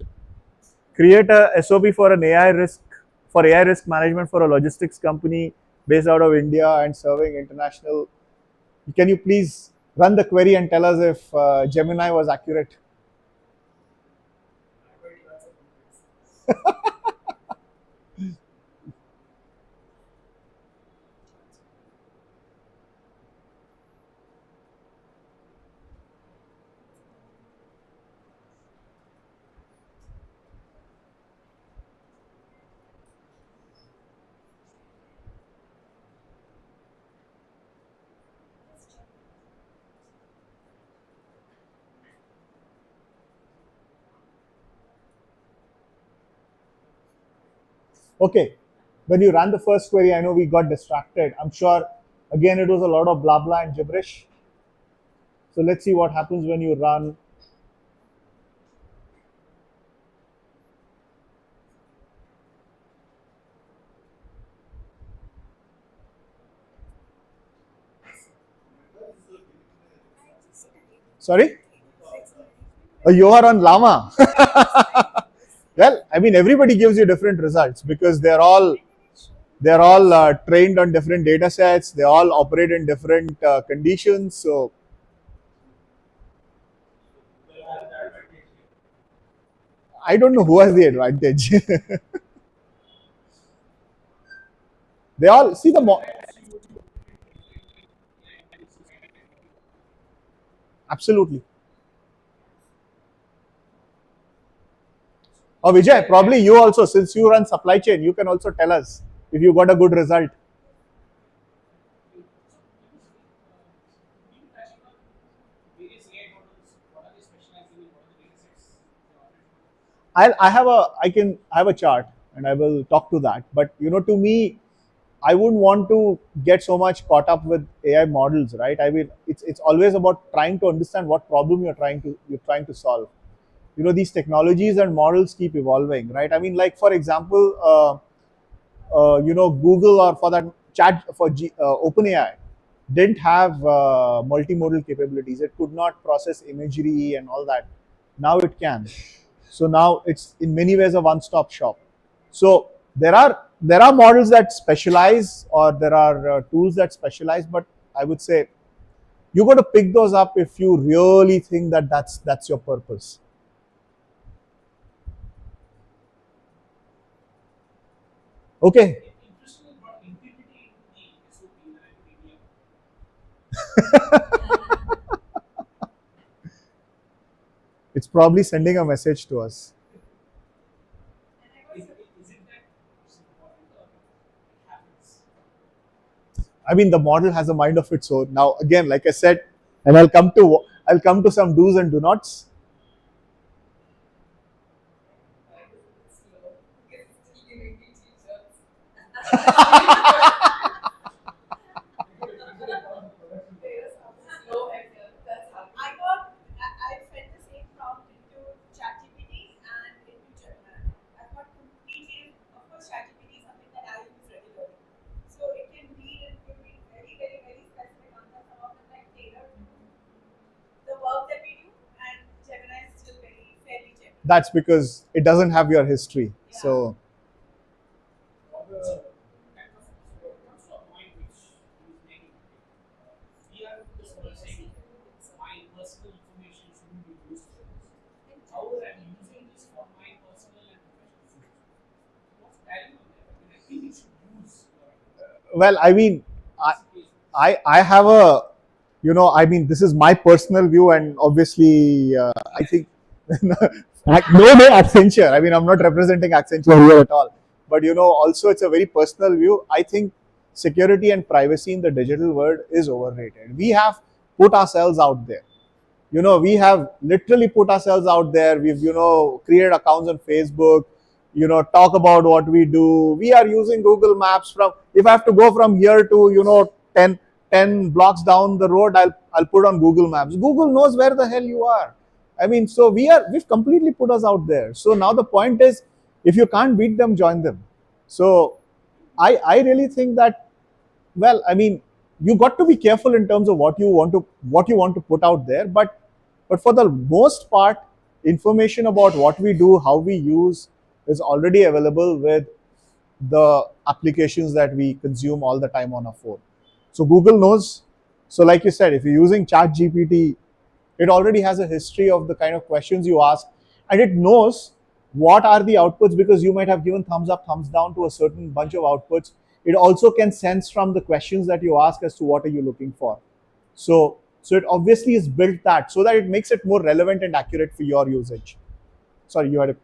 Create a SOP for AI risk management for a logistics company based out of India and serving international. Can you please run the query and tell us if Gemini was accurate? Okay. When you ran the first query, I know we got distracted. I'm sure, again, it was a lot of blah blah and gibberish. So let's see what happens when you run. Sorry? You are on Llama. Well, I mean, everybody gives you different results because they're all trained on different data sets. They all operate in different conditions. So I don't know who has the advantage. They all see absolutely. Oh, Vijay, probably you also, since you run supply chain, you can also tell us if you got a good result. Keep touching on various AI models. What are they specializing in? What are the data sets they operate on? I have a chart and I will talk to that. But to me, I wouldn't want to get so much caught up with AI models, right? I mean, it's always about trying to understand what problem you're trying to solve. These technologies and models keep evolving, right? I mean, like for example, Google or for that chat for OpenAI didn't have multimodal capabilities. It could not process imagery and all that. Now it can. So now it's in many ways a one-stop shop. So there are models that specialize, or there are tools that specialize, but I would say you got to pick those up if you really think that that's your purpose. Okay, Interestingly, brought integrity into the SOP when I put India. it's probably sending a message to us. Is it that it's important or it happens? I mean, the model has a mind of its own. Now, again, like I said, and I'll come to some do's and do nots. That's because it doesn't have your history. So So, kind of, so it comes to a point which he was making. We are sort of saying my personal information shouldn't be used for this. However, I'm using this for my personal and professional use. What's value on that? I mean, I think you should use your well, I mean, I application. I have a, I mean, this is my personal view, and obviously, I think no Accenture. I mean, I'm not representing Accenture here at all. But also it's a very personal view. I think security and privacy in the digital world is overrated. We have put ourselves out there. We have literally put ourselves out there. We've created accounts on Facebook, talk about what we do. We are using Google Maps. From if I have to go from here to 10 blocks down the road, I'll put on Google Maps. Google knows where the hell you are. I mean, so we've completely put us out there. So now the point is, if you can't beat them, join them. So I really think that, well, I mean, you got to be careful in terms of what you want to put out there. But for the most part, information about what we do, how we use, is already available with the applications that we consume all the time on our phone. So Google knows. So like you said, if you're using Chat GPT, it already has a history of the kind of questions you ask, and it knows what are the outputs, because you might have given thumbs up, thumbs down to a certain bunch of outputs. It also can sense from the questions that you ask as to what are you looking for. So it obviously is built that so that it makes it more relevant and accurate for your usage. Sorry, you had a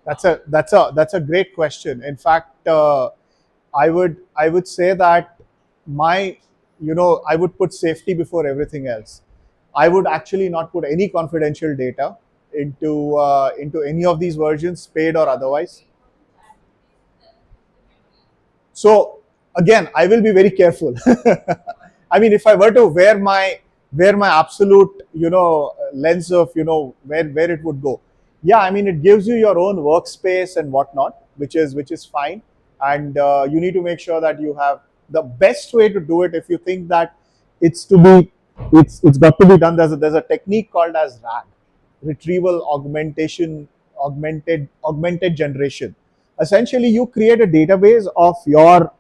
That's a great question. In fact, I would say that my I would put safety before everything else. I would actually not put any confidential data into any of these versions, paid or otherwise. So again, I will be very careful. I mean, if I were to wear my absolute lens of where it would go, yeah, I mean, it gives you your own workspace and whatnot, which is fine, and you need to make sure that you have the best way to do it. If you think that it's to be it's got to be done, there's a technique called as RAG, retrieval augmentation augmented generation. Essentially, you create a database of your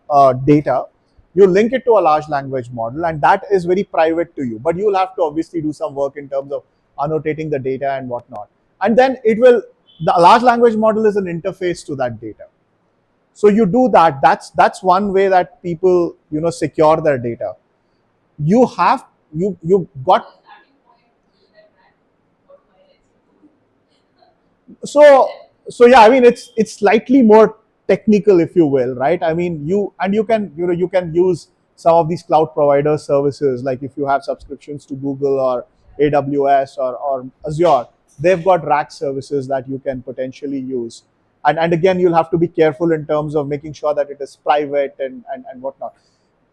data, you link it to a large language model, and that is very private to you, but you'll have to obviously do some work in terms of annotating the data and whatnot, and then the large language model is an interface to that data. So you do that. That's one way that people secure their data. You got so so yeah, I mean, it's slightly more technical, if you will, right? I mean, you can use some of these cloud provider services, like if you have subscriptions to Google or AWS or Azure, they've got rack services that you can potentially use. And again, you'll have to be careful in terms of making sure that it is private and whatnot.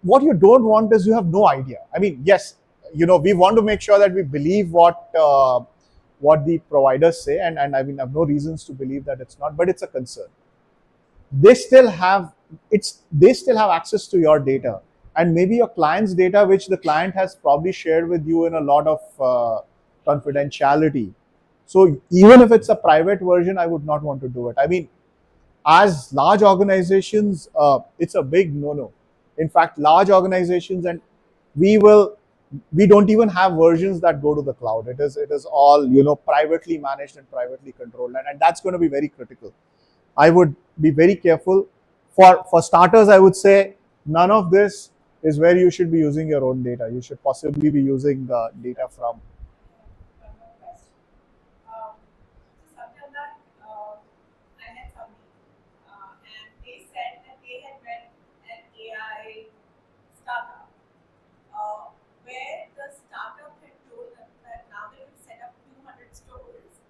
What you don't want is, you have no idea. I mean, yes, we want to make sure that we believe what the providers say, and I mean, I have no reasons to believe that it's not, but it's a concern. They still have access to your data, and maybe your client's data, which the client has probably shared with you in a lot of confidentiality. So even if it's a private version, I would not want to do it. I mean, as large organizations, it's a big no-no. In fact, large organizations, and we will we don't even have versions that go to the cloud. It is all privately managed and privately controlled, and that's going to be very critical. I would be very careful. For starters, I would say none of this is where you should be using your own data. You should possibly be using data from. One more question. So sometime back, I met somebody, and they said that they had met an AI startup, where the startup had told them that now that we've set up 200 stores,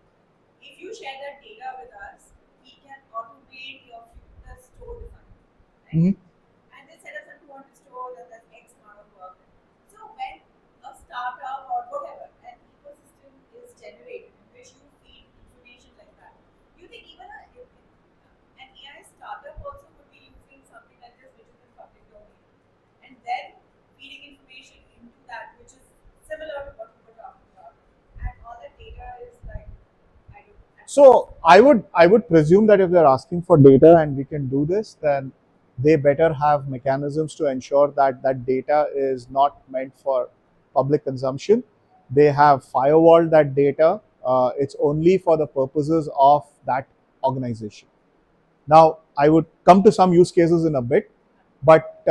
if you share that data with us, we can automate your the store design, right? Mhm. And they set up some 200 stores, and that's X amount of work. So when a startup or whatever, an ecosystem is generated in which you feed information like that, do you think even an AI startup also would be using something like this, which is in public domain, and then feeding information into that, which is similar to what we were talking about, and all that data is like, I don't know. So I would presume that if they're asking for data and we can do this, then they better have mechanisms to ensure that that data is not meant for public consumption. They have firewalled that data. It's only for the purposes of that organization. Now, I would come to some use cases in a bit, but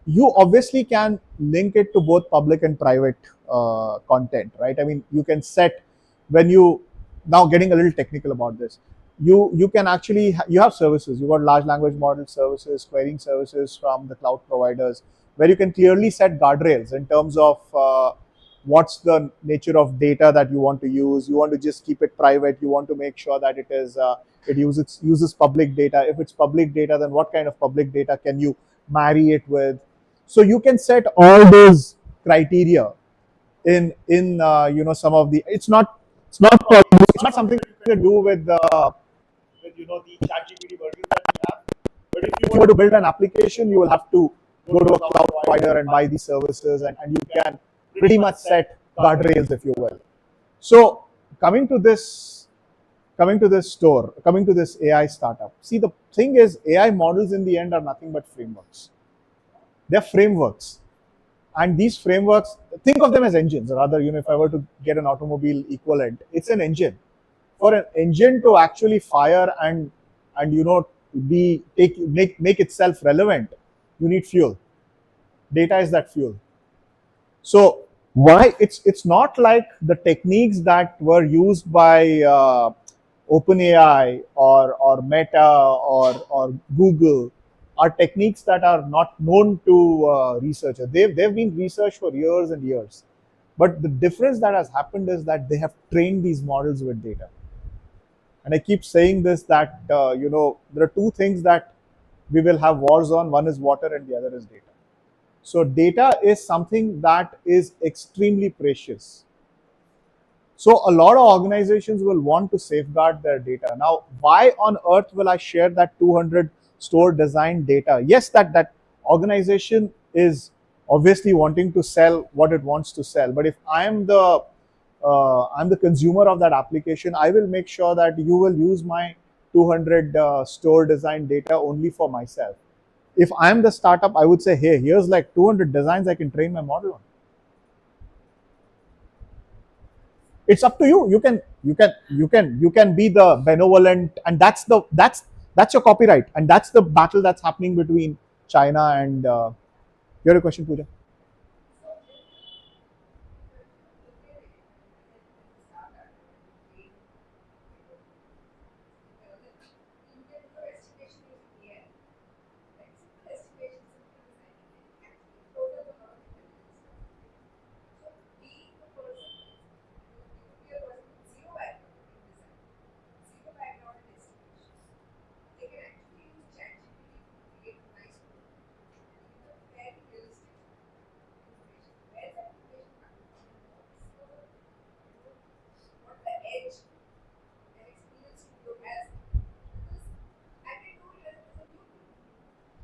you obviously can link it to both public and private content, right? I mean, you can set when you now getting a little technical about this. You can actually you have services. You got large language model services, querying services from the cloud providers, where you can clearly set guardrails in terms of what's the nature of data that you want to use. You want to just keep it private. You want to make sure that it uses public data. If it's public data, then what kind of public data can you marry it with? So you can set all those criteria in some of the. It's not something to do with the ChatGPT versions that we have. But if you were to build an application, you will have to go to a cloud provider and buy these services, and you can pretty much set guardrails, if you will. So coming to this coming to this AI startup. See, the thing is, AI models in the end are nothing but frameworks. They're frameworks, and these frameworks, think of them as engines. Rather, if I were to get an automobile equivalent, it's an engine. For an engine to actually fire and make itself relevant, you need fuel. Data is that fuel. So why it's not like the techniques that were used by OpenAI or Meta or Google are techniques that are not known to researchers. They've been researched for years and years. But the difference that has happened is that they have trained these models with data. And I keep saying this that there are two things that we will have wars on. One is water, and the other is data. So data is something that is extremely precious. So a lot of organizations will want to safeguard their data. Now, why on earth will I share that 200 store design data? Yes, that organization is obviously wanting to sell what it wants to sell. But if I'm the consumer of that application, I will make sure that you will use my 200 store design data only for myself. If I'm the startup, I would say, hey, here's like 200 designs I can train my model on. It's up to you. You can be the benevolent, and that's your copyright, and that's the battle that's happening between China and. You had a question, Pooja?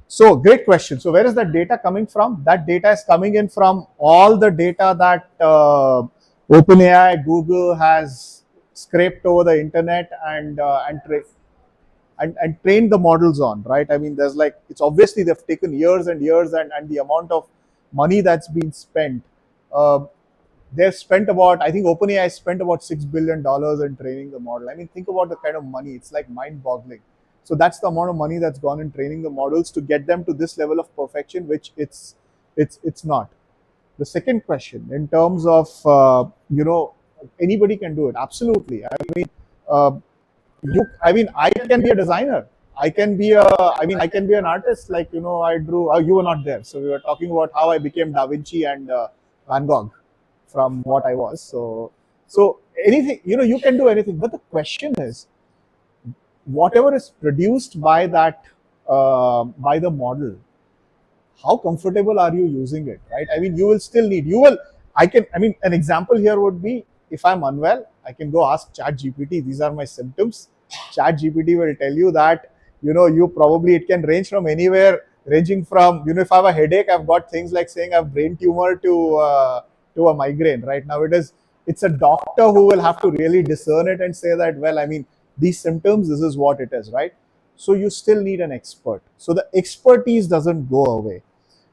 So great question. So where is that data coming from? That data is coming in from all the data that OpenAI, Google has scraped over the internet and trained the models on, right? I mean, there's like, it's obviously they've taken years and years, and the amount of money that's been spent. Uh, they've spent about, I think OpenAI spent about $6 billion in training the model. I mean, think about the kind of money. It's like mind-boggling. So that's the amount of money that's gone in training the models to get them to this level of perfection, which it's not. The second question, in terms of anybody can do it. Absolutely. Uh, I can be a designer. I can be an artist. Like, I drew. You were not there, so we were talking about how I became Da Vinci and Van Gogh from what I was. So anything, you can do anything. But the question is, whatever is produced by that by the model, how comfortable are you using it, right? I mean, you will still need, you will, I mean, an example here would be, if I'm unwell, I can go ask Chat GPT, these are my symptoms. Chat GPT will tell you that, you probably, it can range from anywhere, ranging from, if I have a headache, I've got things like saying I have brain tumor to a migraine. Right now, it's a doctor who will have to really discern it and say that, well, I mean, these symptoms, this is what it is, right? So you still need an expert. So the expertise doesn't go away.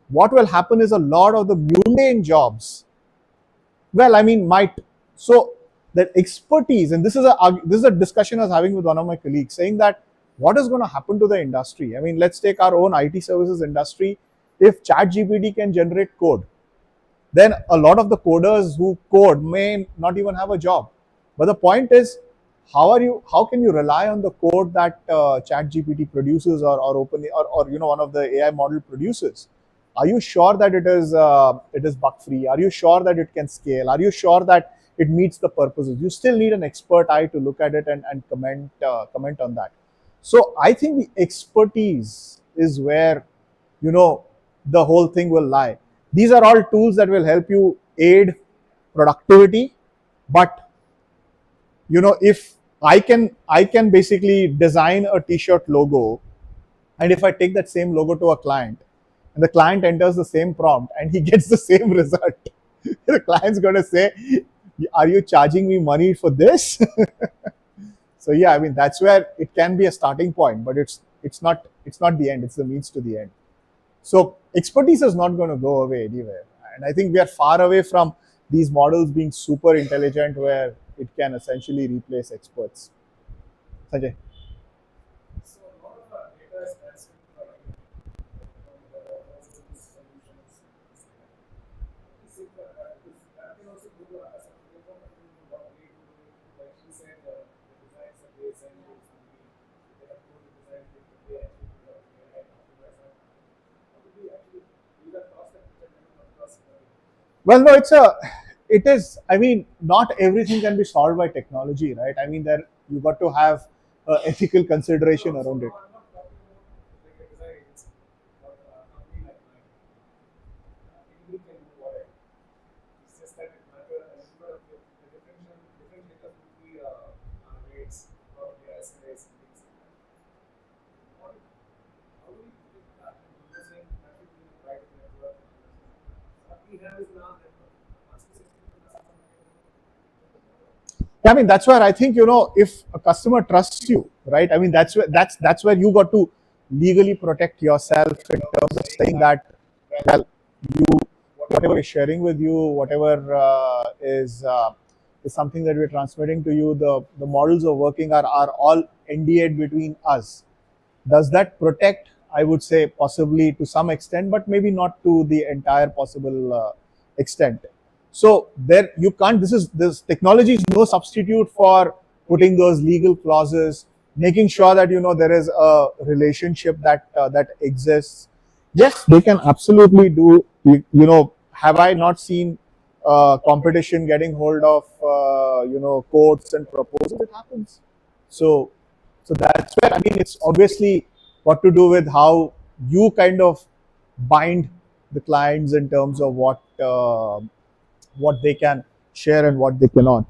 What will happen is a lot of the mundane jobs, well, I mean, might, so that expertise, and this is a discussion I was having with one of my colleagues, saying that what is going to happen to the industry. I mean, let's take our own IT services industry. If Chat GPT can generate code, then a lot of the coders who code may not even have a job. But the point is, how can you rely on the code that Chat GPT produces, or open, or one of the AI model produces? Are you sure that it is bug free? Are you sure that it can scale? Are you sure that it meets the purposes? You still need an expert eye to look at it and comment on that. So I think the expertise is where, you know the whole thing will lie. These are all tools that will help you aid productivity. But if I can basically design a t-shirt logo, and if I take that same logo to a client, and the client enters the same prompt and he gets the same result, the client's going to say, are you charging me money for this? So yeah, I mean, that's where it can be a starting point, but it's not the end. It's the means to the end. So expertise is not going to go away anywhere. And I think we are far away from these models being super intelligent where it can essentially replace experts. Sanjay. So a lot of our data is transferred for solutions. Is it, is that can also go as a framework and what we do, like you said, the designs, the base, Well, no, it is. I mean, not everything can be solved by technology, right? I mean, there you got to have ethical consideration around it. I'm not talking about like a design agency or a company like mine. Anybody can do whatever. It's just that it matter the differentiators would be rates or the SLAs and things like that. What, how do we predict that? You're saying that should be the right network. What we have is now network. Once we say people are something I mean, that's where I think, if a customer trusts you, right? I mean, that's where you got to legally protect yourself in terms of saying that, well, you whatever is sharing with you, whatever is something that we're transmitting to you, the models of working are all NDA'd between us. Does that protect? I would say possibly to some extent, but maybe not to the entire possible extent. So there you can't. This technology is no substitute for putting those legal clauses, making sure that there is a relationship that exists. Yes, they can absolutely do. Have I not seen competition getting hold of quotes and proposals? It happens. So so that's where, I mean, it's obviously got to do with how you kind of bind the clients in terms of what they can share and what they cannot.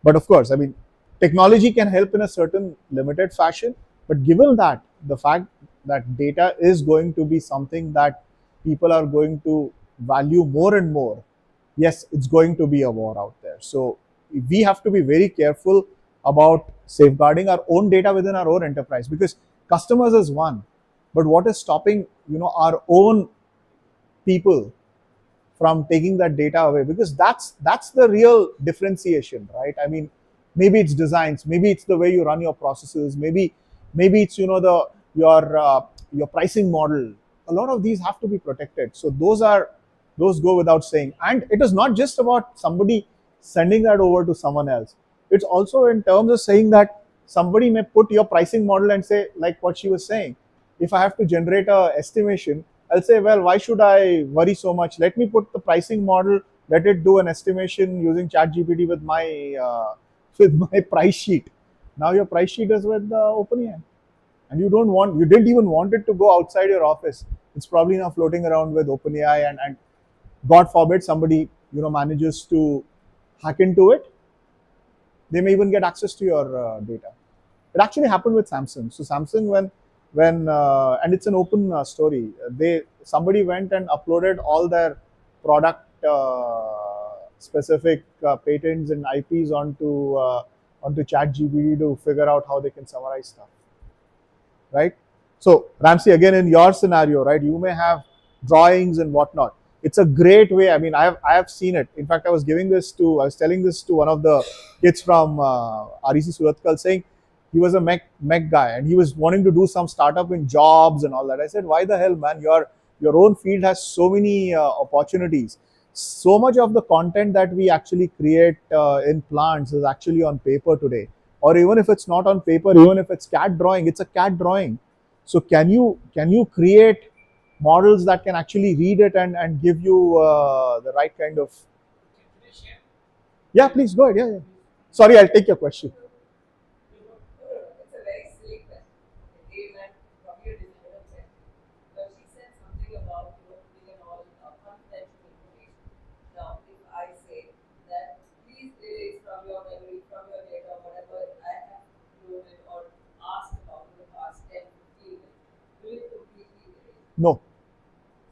But of course, I mean, technology can help in a certain limited fashion. But given that the fact that data is going to be something that people are going to value more and more, yes, it's going to be a war out there. So we have to be very careful about safeguarding our own data within our own enterprise, because customers is one, but what is stopping our own people from taking that data away? Because that's the real differentiation, right? I mean, maybe it's designs, maybe it's the way you run your processes, maybe it's the your pricing model. A lot of these have to be protected. So those go without saying. And it is not just about somebody sending that over to someone else. It's also in terms of saying that somebody may put your pricing model and say, like what she was saying, if I have to generate a estimation, I'll say, well, why should I worry so much? Let me put the pricing model, let it do an estimation using ChatGPT with my with my price sheet. Now your price sheet is with OpenAI, and you didn't even want it to go outside your office. It's probably now floating around with OpenAI, and God forbid somebody manages to hack into it, they may even get access to your data. It actually happened with Samsung. So Samsung, when and it's an open story. Somebody went and uploaded all their product specific patents and IPs onto ChatGPT to figure out how they can summarize stuff, right? So Ramsey, again, in your scenario, right, you may have drawings and whatnot. It's a great way. I mean, I have seen it. In fact, I was telling this to one of the kids from REC Suratkal, saying he was a mech guy and he was wanting to do some startup in jobs and all that. I said, why the hell, man? Your own field has so many opportunities. So much of the content that we actually create in plants is actually on paper today. Or even if it's not on paper, even if it's CAD drawing, it's a CAD drawing. So can you create models that can actually read it and give you the right kind of? can I share? Yeah, please go ahead. Yeah. Sorry, I'll take your question. It's a very silly question. Okay, and probably a designer question. But she said something about putting in all confidential information. Now, if I say that please erase from your memory, from your data, whatever I have uploaded or asked about in the past 10, 15 minutes, will it completely erase? No,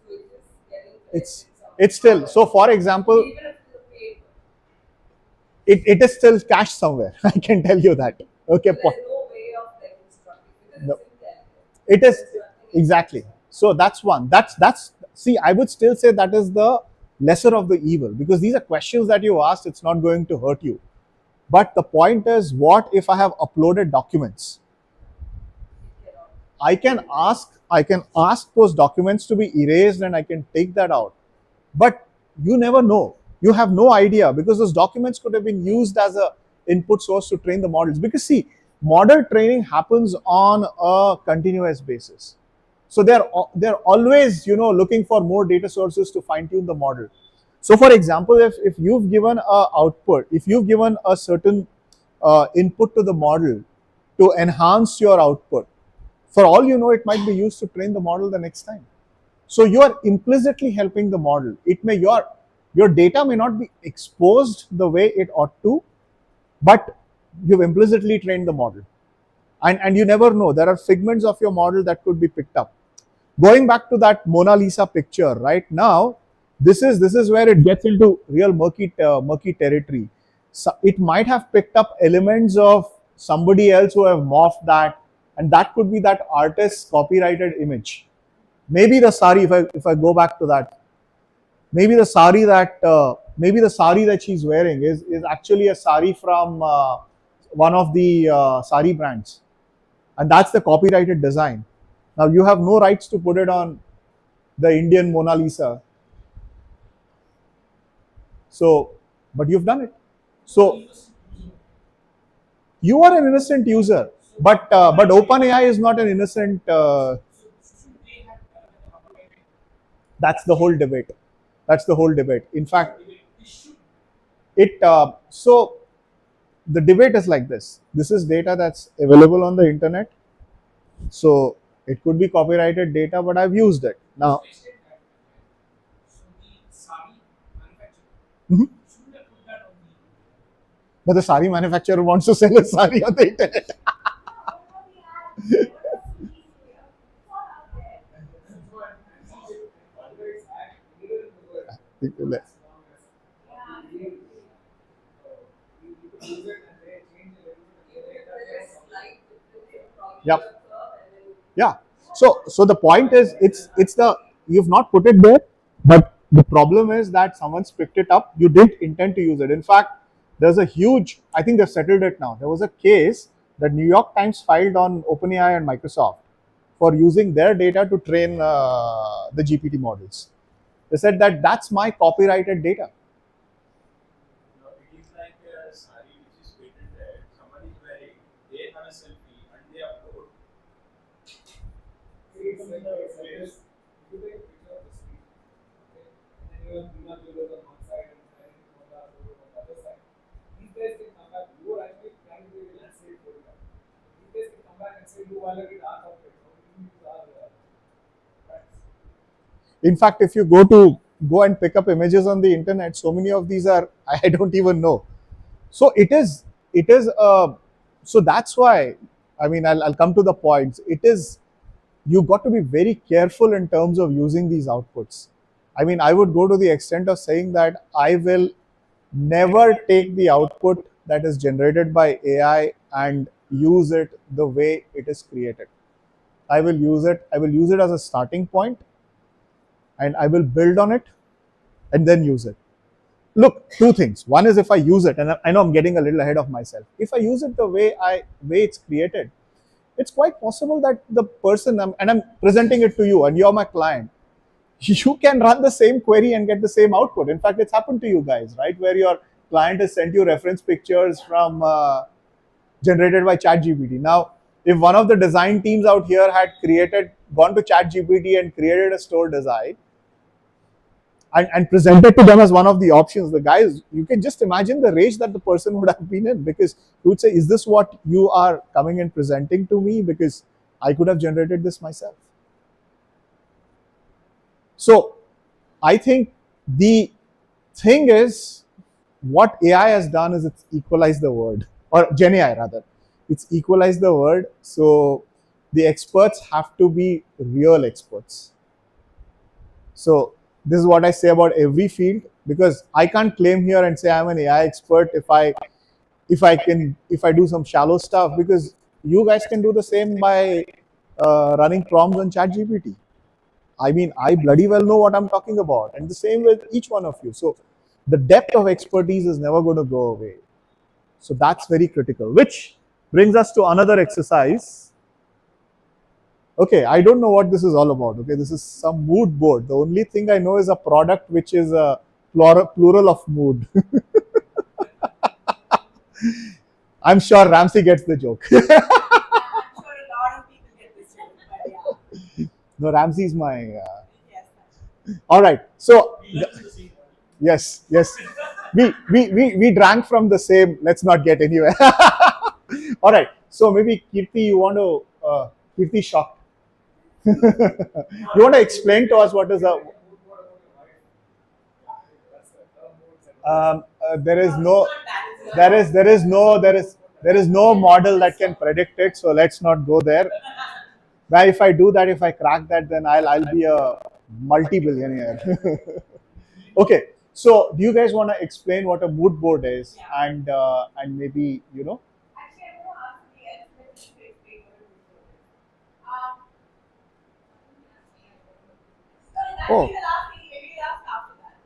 So it's just getting it's collected somewhere. it's still. So for example, Even if it's a paid one. it is still cached somewhere. I can tell you that. Okay. So there's no way of like instructing because No, it's intelligent. it is Instructing exactly. So that's one. That's see, I would still say that is the lesser of the evil, because these are questions that you asked. It's not going to hurt you. But the point is, what if I have uploaded documents? it cannot. I can ask those documents to be erased and I can take that out. But you never know. You have no idea, because those documents could have been used as a input source to train the models. Because see, model training happens on a continuous basis. So they're always looking for more data sources to fine tune the model. So for example, if you've given a output, if you've given a certain input to the model to enhance your output, for all you know, it might be used to train the model the next time. So you are implicitly helping the model. It may your data may not be exposed the way it ought to, but you've implicitly trained the model. And you never know. There are figments of your model that could be picked up. Going back to that Mona Lisa picture, right now, this is where it gets into real murky territory. So it might have picked up elements of somebody else who have morphed that, and that could be that artist's copyrighted image. Maybe the sari, if I go back to that, maybe the sari that she's wearing is actually a sari from one of the sari brands, and that's the copyrighted design. Now you have no rights to put it on the Indian Mona Lisa. So, but you've done it. So you are an innocent user, but OpenAI is not an innocent. Should they have upgraded? That's the whole debate. That's the whole debate. In fact, They should. it so the debate is like this. This is data that's available on the internet. So it could be copyrighted data, but I've used it. Now, I said that. So the sari manufacturer mhm, shouldn't have put that on the. but the sari manufacturer wants to sell a sari on the internet. Yep. Yeah. So the point is, it's the you've not put it there, but the problem is that someone's picked it up. You didn't intend to use it. In fact, there's a huge. I think they've settled it now. There was a case that New York Times filed on OpenAI and Microsoft for using their data to train the GPT models. They said that that's my copyrighted data. No, it is like a sari which is patented. Someone is wearing, they have a selfie and they upload. It's like if you take a picture of the street, okay, and then you have Bina jewelers on one side and Chinese Mola jewelers on the other side. These guys can come back. You are actually trying to do a landscape photograph. These guys can come back and say, you violated our copyright. How do you use our rights? In fact, if you go and pick up images on the internet, so many of these are I don't even know. So it is so that's why, I mean, I'll come to the points. It is, you got to be very careful in terms of using these outputs. I mean, I would go to the extent of saying that I will never take the output that is generated by AI and use it the way it is created. I will use it as a starting point, and I will build on it and then use it. Look, two things. One is, if I use it, and I know I'm getting a little ahead of myself. If I use it the way it's created, it's quite possible that the person and I'm presenting it to you, and you're my client, you can run the same query and get the same output. In fact, it's happened to you guys, right? Where your client has sent you reference pictures from generated by ChatGPT. Now, if one of the design teams out here had gone to ChatGPT and created a store design, and presented to them as one of the options, the guys, you can just imagine the rage that the person would have been in, because he would say, is this what you are coming and presenting to me? Because I could have generated this myself. So I think the thing is, what AI has done is it's equalized the word, or GenAI rather, it's equalized the word. So the experts have to be real experts. So this is what I say about every field, because I can't claim here and say I'm an AI expert if I do some shallow stuff, because you guys can do the same by running prompts on ChatGPT. I mean, I bloody well know what I'm talking about, and the same with each one of you. So the depth of expertise is never going to go away. So that's very critical, which brings us to another exercise. Okay, I don't know what this is all about. Okay, this is some mood board. The only thing I know is a product which is a plural of mood. I'm sure Ramsey gets the joke. I'm sure a lot of people get this joke, but yeah. No, Ramsey's my. Yes. All right. So We learn the same. Yes, yes. We drank from the same. Let's not get anywhere. All right. So maybe Kirti, you want to Kirti shocked. You want to explain to us what is a there is no there is no model that can predict it, so let's not go there. But if I do that, if I crack that, then I'll be a multi-billionaire. Okay, so do you guys want to explain what a mood board is, and maybe Actually, I'm going to ask the expert to explain what it is. Um, so that will oh, be the last thing. Maybe the last after that.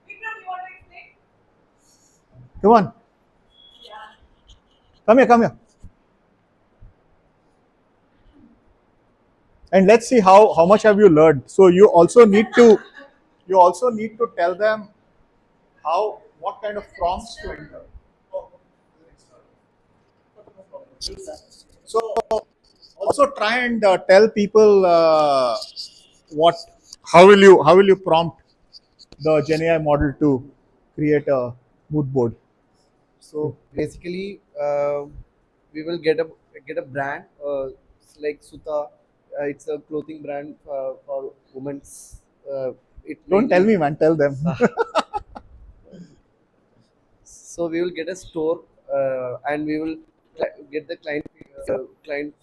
Vikram, you want to explain? come on, Yeah. come here, and let's see how much have you learned. So you also need to tell them how what kind of prompts to enter. So also try and tell people what how will you prompt the Gen AI model to create a mood board. So basically, we will get a brand like Suta. It's a clothing brand for women's. It Don't tell mainly. me, man. Tell them. So we will get a store, and we will get the client. Client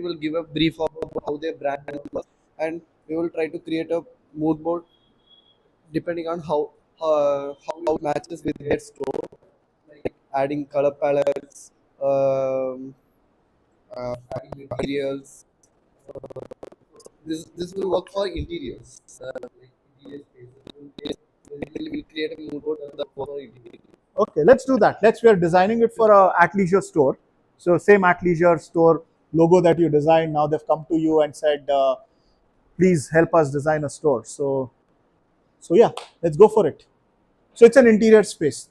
will give a brief of how their brand was, and we will try to create a mood board depending on how it matches with their store, like adding color palettes, um, adding materials. This will work for interiors. Like interior spaces. We'll create a mood board for interior. Okay, let's do that. We are designing it for a athleisure store. So same athleisure store logo that you designed. Now they've come to you and said, please help us design a store. So yeah, let's go for it. So it's an interior space.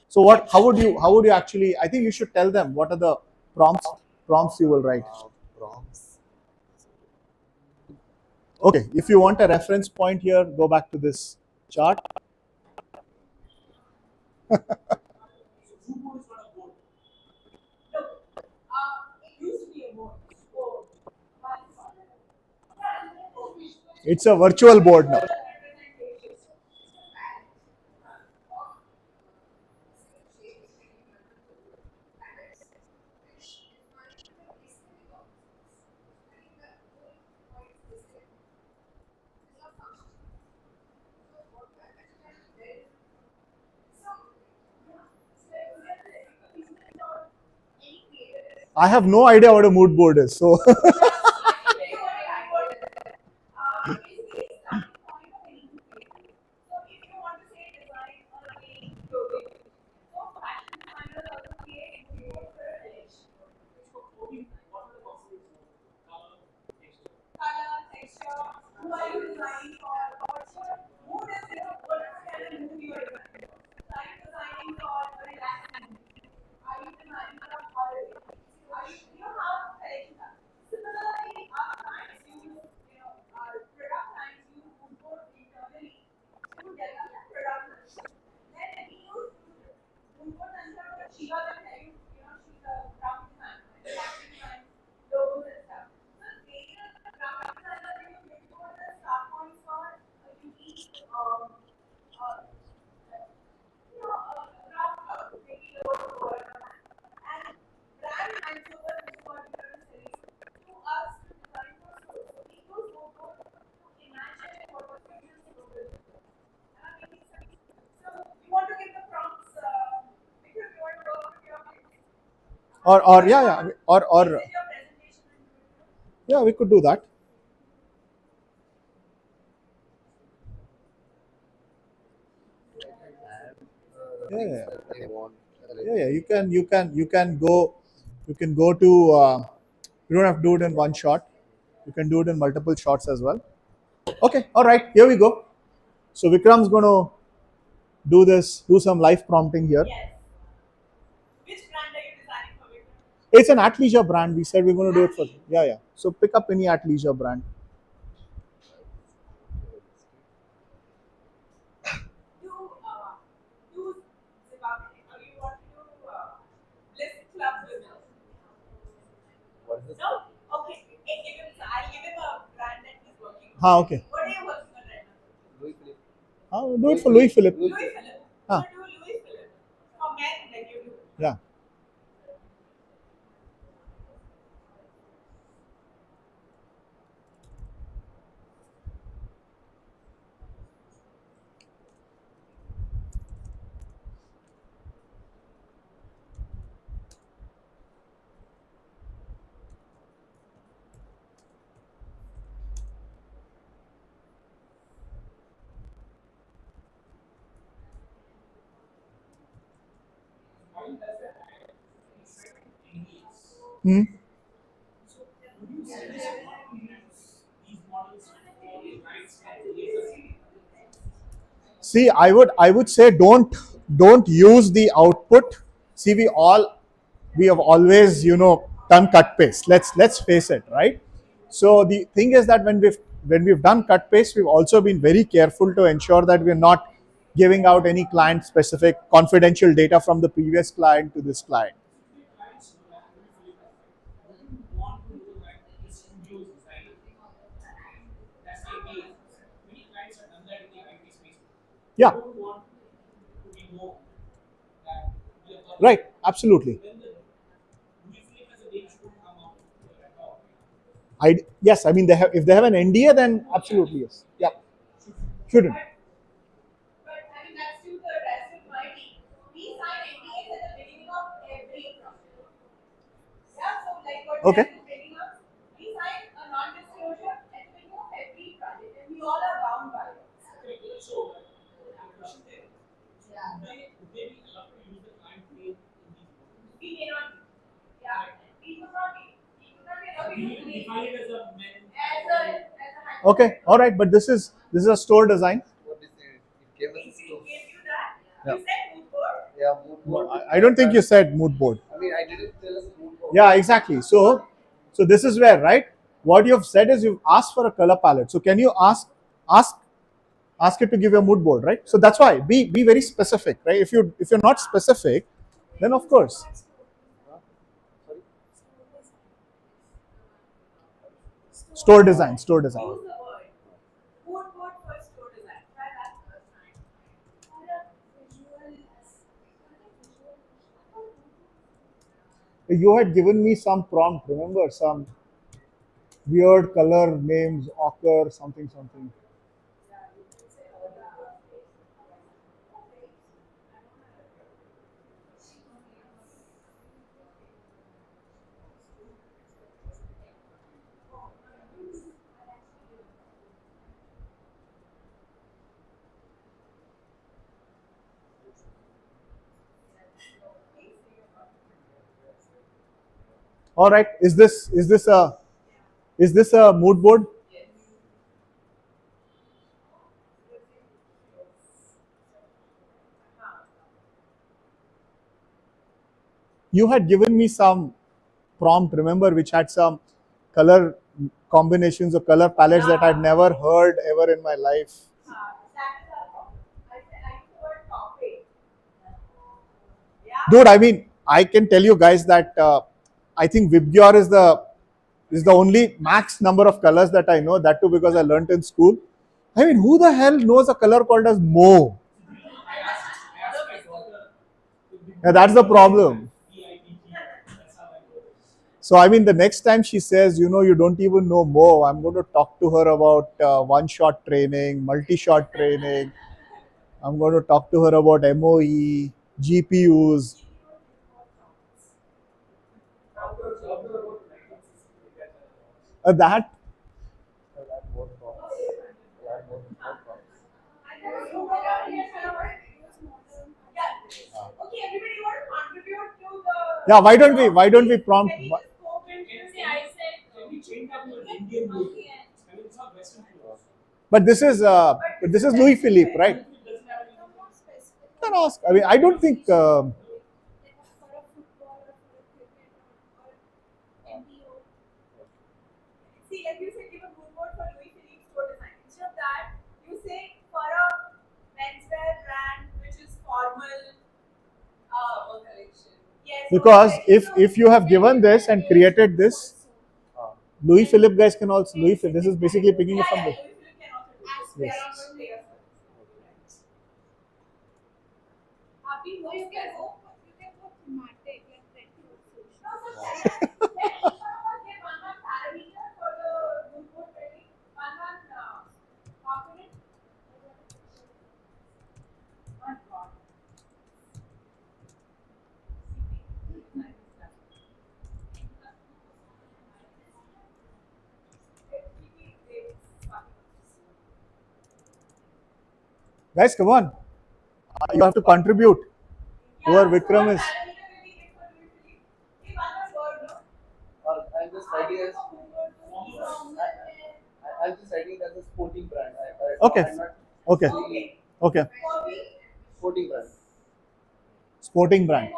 So what? How would you actually? I think you should tell them what are the prompts you will write. Prompts. Okay, if you want a reference point here, go back to this chart. Mood board is not a board. Look, it used to be a board. Oh, but it's not. Yeah, It's a virtual board now. representation. I have no idea what a mood board is. So What are the possibilities of color, texture? Color, texture, who are you designing for? What's your mood is, what kind of mood you are designing for? Are you designing for a relaxing mood? Are you designing for a holiday? Are you how collections are. Similarly, our clients use, our product clients use mood board internally to develop the product list. Then we use mood board and Shiva will tell you, she's a graphic designer, graphic design, logos and stuff. So being a graphic designer, you go to the start points for a unique, graph, maybe logo or a brand. And brand handovers is what we are saying to us to design for stores. So we use logo to imagine what the future store will be. Am I making sense? So you want to give the prompts, because you want to work with your clients. or yeah, or Is it your presentation and do it? yeah, we could do that. Yeah, Things yeah, that they want. yeah. You can go to. You don't have to do it in one shot. You can do it in multiple shots as well. Okay, all right. Here we go. So Vikram's going to do some live prompting here. Yes. Which brand are you designing for Victor? It's an athleisure brand. We said we're going to do it for yeah. So pick up any athleisure brand. Okay. What are you working on right now? Louis Philippe. Do it for Louis Philippe. Louis Philippe. Ah. So do Louis Philippe. For men, like you do. Yeah. Why does that affect Indians? Hmm. So would you suggest not to use these models for rights and creators? See, I would say don't use the output. See, we have always done cut paste. Let's face it, right? So the thing is that when we've done cut paste, we've also been very careful to ensure that we're not giving out any client specific confidential data from the previous client to this client. The clients know that Louis Philippe doesn't want to know that the studio's design. That's the idea. Many clients have done that in the IT space. They Yeah, don't want to be known that we are public. right, absolutely. Then the Louis Philippe as a name shouldn't come out at all. Yes, I mean if they have an NDA, then absolutely yes. Yeah, shouldn't. But I mean, that's still the rest of my team. We sign NDAs at the beginning of every project. Yeah, so like what we Okay. are training up, we sign a non-disclosure at the beginning of every project, and we all are bound by it. Correct. So, the question there, would they be allowed to use the client name in these models? We may not be. Yeah, we would not be. We would not be allowed to We use will names define it as a men. as a Okay, all right, but this is a store design. What is it? It gave us We a store. gave you that. Yeah. You said mood board. Yeah, mood No, board. I don't think you said mood board. I mean, I didn't tell us mood board. Yeah, exactly. So this is where, right? What you've said is you've asked for a color palette. So can you ask it to give you a mood board, right? So that's why be very specific, right? If you're not specific, then of course. Sorry. Store design, store design. Use the word. Mood board for store design. Try that first time. You had given me some prompt, remember, some weird color names, ochre, something, something. All right, is this a mood board? You had given me some prompt, remember, which had some color combinations or color palettes that I'd never heard ever in my life. That is our problem. I use the word topic. Yeah. Dude, I mean, I can tell you guys that I think Vibgyor is the only max number of colors that I know. That too because I learnt in school. I mean, who the hell knows a color called as Mo? I asked my daughter to be Yeah, that's the problem. DITG. That's how I know. So I mean, the next time she says, you don't even know Mo, I'm going to talk to her about one-shot training, multi-shot training. I'm going to talk to her about MOE, GPUs. That Okay, everybody, you want to contribute to the. yeah. Why don't we prompt? Can you just go into the I said. Can we change that to an Indian look? I mean, it's not Western clothes. But this is Louis Philippe, right? It doesn't have any. You can ask. I mean, I don't think. See, like you said, give a mood board for Louis Philippe store design. Instead of that, you say for a menswear brand which is formal collection. Yes. Because formal collection. if you have given this and created this, Louis Philippe guys can also Louis Philippe. This is basically picking up from the. Yes. Guys, come on. You have to contribute. Whoever Vikram is. I'm just writing as I'm just writing it as a sporting brand. Okay. I'm not Okay. Okay. sporting brand. Sporting brand.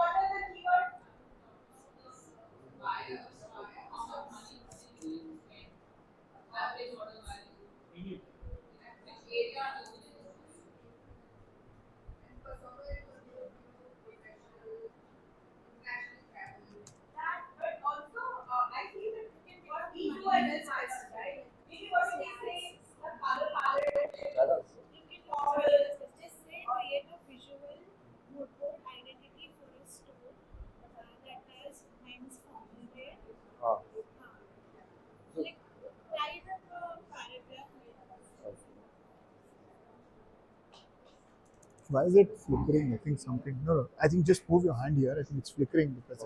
Why is it flickering? I think something. No, no. I think just move your hand here. I think it's flickering because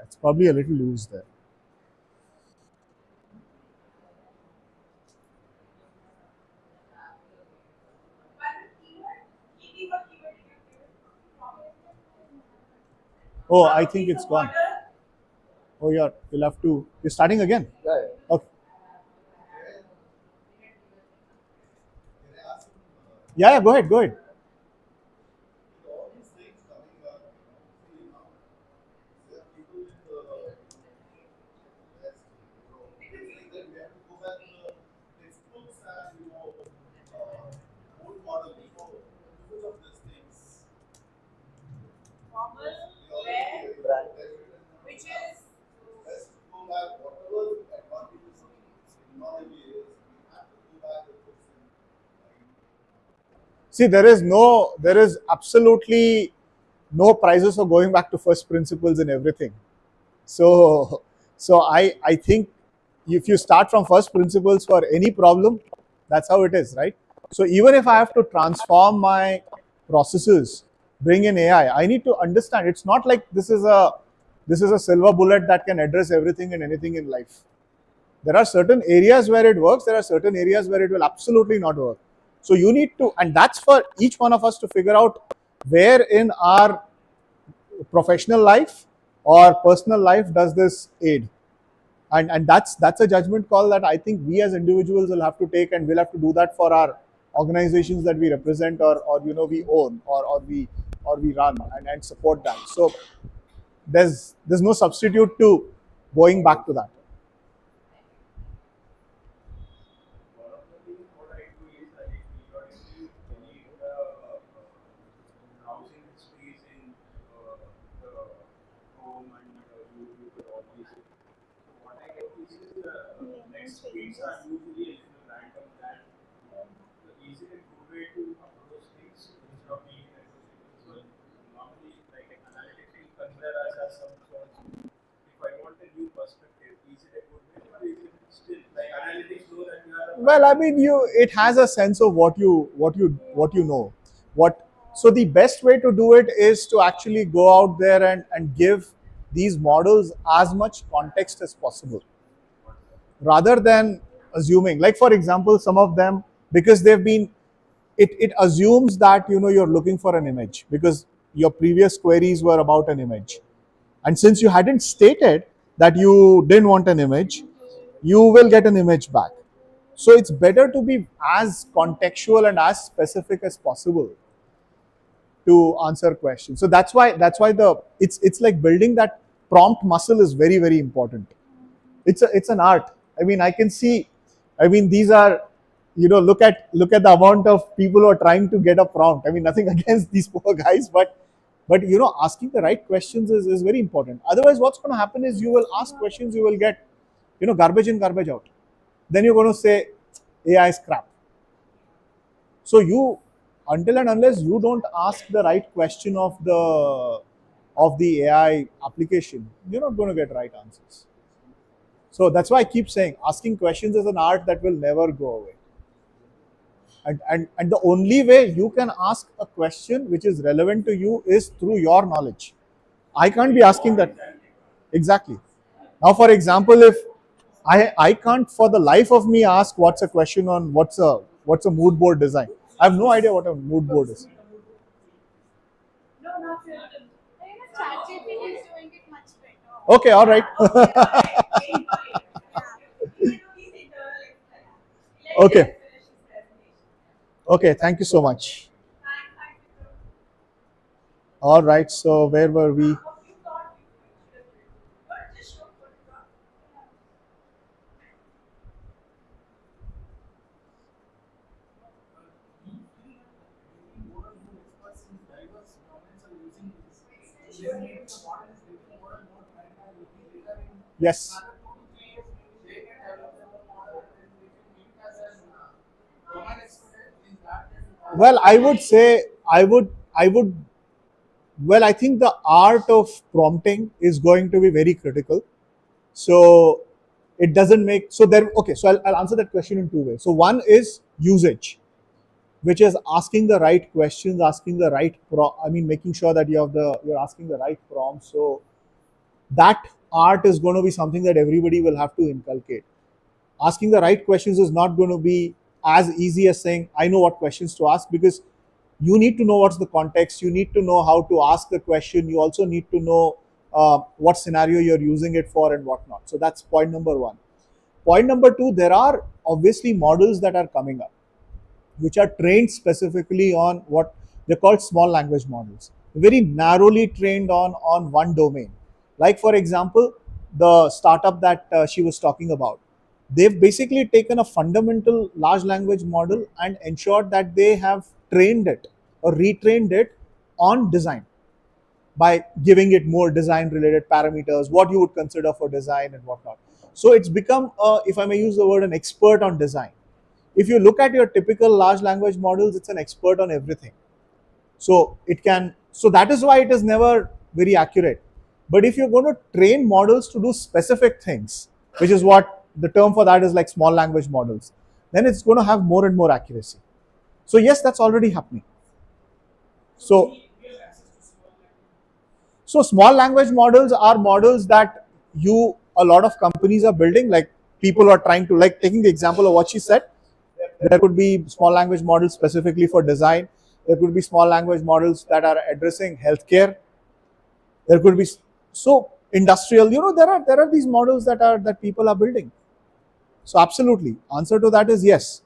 it's probably a little loose there. Oh, I think it's gone. Oh, you'll have to. You're starting again. Yeah. Okay. Yeah, yeah. Go ahead. Go ahead. See, there is absolutely no prizes for going back to first principles in everything. So, I think if you start from first principles for any problem, that's how it is, right? So even if I have to transform my processes, bring in AI, I need to understand. It's not like this is a silver bullet that can address everything and anything in life. There are certain areas where it works. There are certain areas where it will absolutely not work. So you need to, and that's for each one of us to figure out where in our professional life or personal life does this aid. And that's a judgment call that I think we as individuals will have to take, and we'll have to do that for our organizations that we represent or we own or we run and support that. So there's no substitute to going back to that. One of the things what I do is I periodically delete the browsing histories in the Chrome and YouTube and all these. So what I get is the next feeds are usually a little random than the easy and good way to approach things instead of being necessary. So normally like analytics will consider us as some sort of, if I want a new perspective, is it a good way or is it still like analytics know that you are a Well, I mean, it has a sense of what you know. What So the best way to do it is to actually go out there and give these models as much context as possible, rather than assuming. Like for example, some of them, because they've been, it assumes that you're looking for an image because your previous queries were about an image, and since you hadn't stated that you didn't want an image, you will get an image back. So it's better to be as contextual and as specific as possible to answer questions. So that's why the it's like building that prompt muscle is very, very important. It's an art. I mean, I can see. I mean, these are, look at the amount of people who are trying to get a prompt. I mean, nothing against these poor guys, but asking the right questions is very important. Otherwise, what's going to happen is you will ask questions, you will get garbage in, garbage out. Then you're going to say AI is crap. So you, until and unless you don't ask the right question of the AI application, you're not going to get right answers. So that's why I keep saying asking questions is an art that will never go away. And the only way you can ask a question which is relevant to you is through your knowledge. I can't be asking that. Exactly. Now, for example, if I can't for the life of me ask what's a question on what's a mood board design. I have no idea what a mood board is. Okay, all right. Okay. Okay, thank you so much. All right, so where were we? Yes. Well, I would, well, I think the art of prompting is going to be very critical. So it doesn't make, so there, okay, so I'll answer that question in two ways. So one is usage, which is asking the right questions, asking the right making sure that you're asking the right prompt. So that art is going to be something that everybody will have to inculcate. Asking the right questions is not going to be as easy as saying I know what questions to ask, because you need to know what's the context, you need to know how to ask the question, you also need to know what scenario you're using it for and whatnot. So that's point number one. Point number two, there are obviously models that are coming up which are trained specifically on what they're called small language models, very narrowly trained on one domain. Like for example, the startup that she was talking about, they've basically taken a fundamental large language model and ensured that they have trained it or retrained it on design by giving it more design related parameters, what you would consider for design and whatnot. So it's become, if I may use the word, an expert on design. If you look at your typical large language models, it's an expert on everything. So it can, so that is why it is never very accurate. But if you're going to train models to do specific things, which is what the term for that is, like small language models, then it's going to have more and more accuracy. So yes, that's already happening. So small language models are models that a lot of companies are building, like people are trying to, like taking the example of what she said, there could be small language models specifically for design. There could be small language models that are addressing healthcare. There could be, so industrial, there are these models that people are building. So absolutely, answer to that is yes.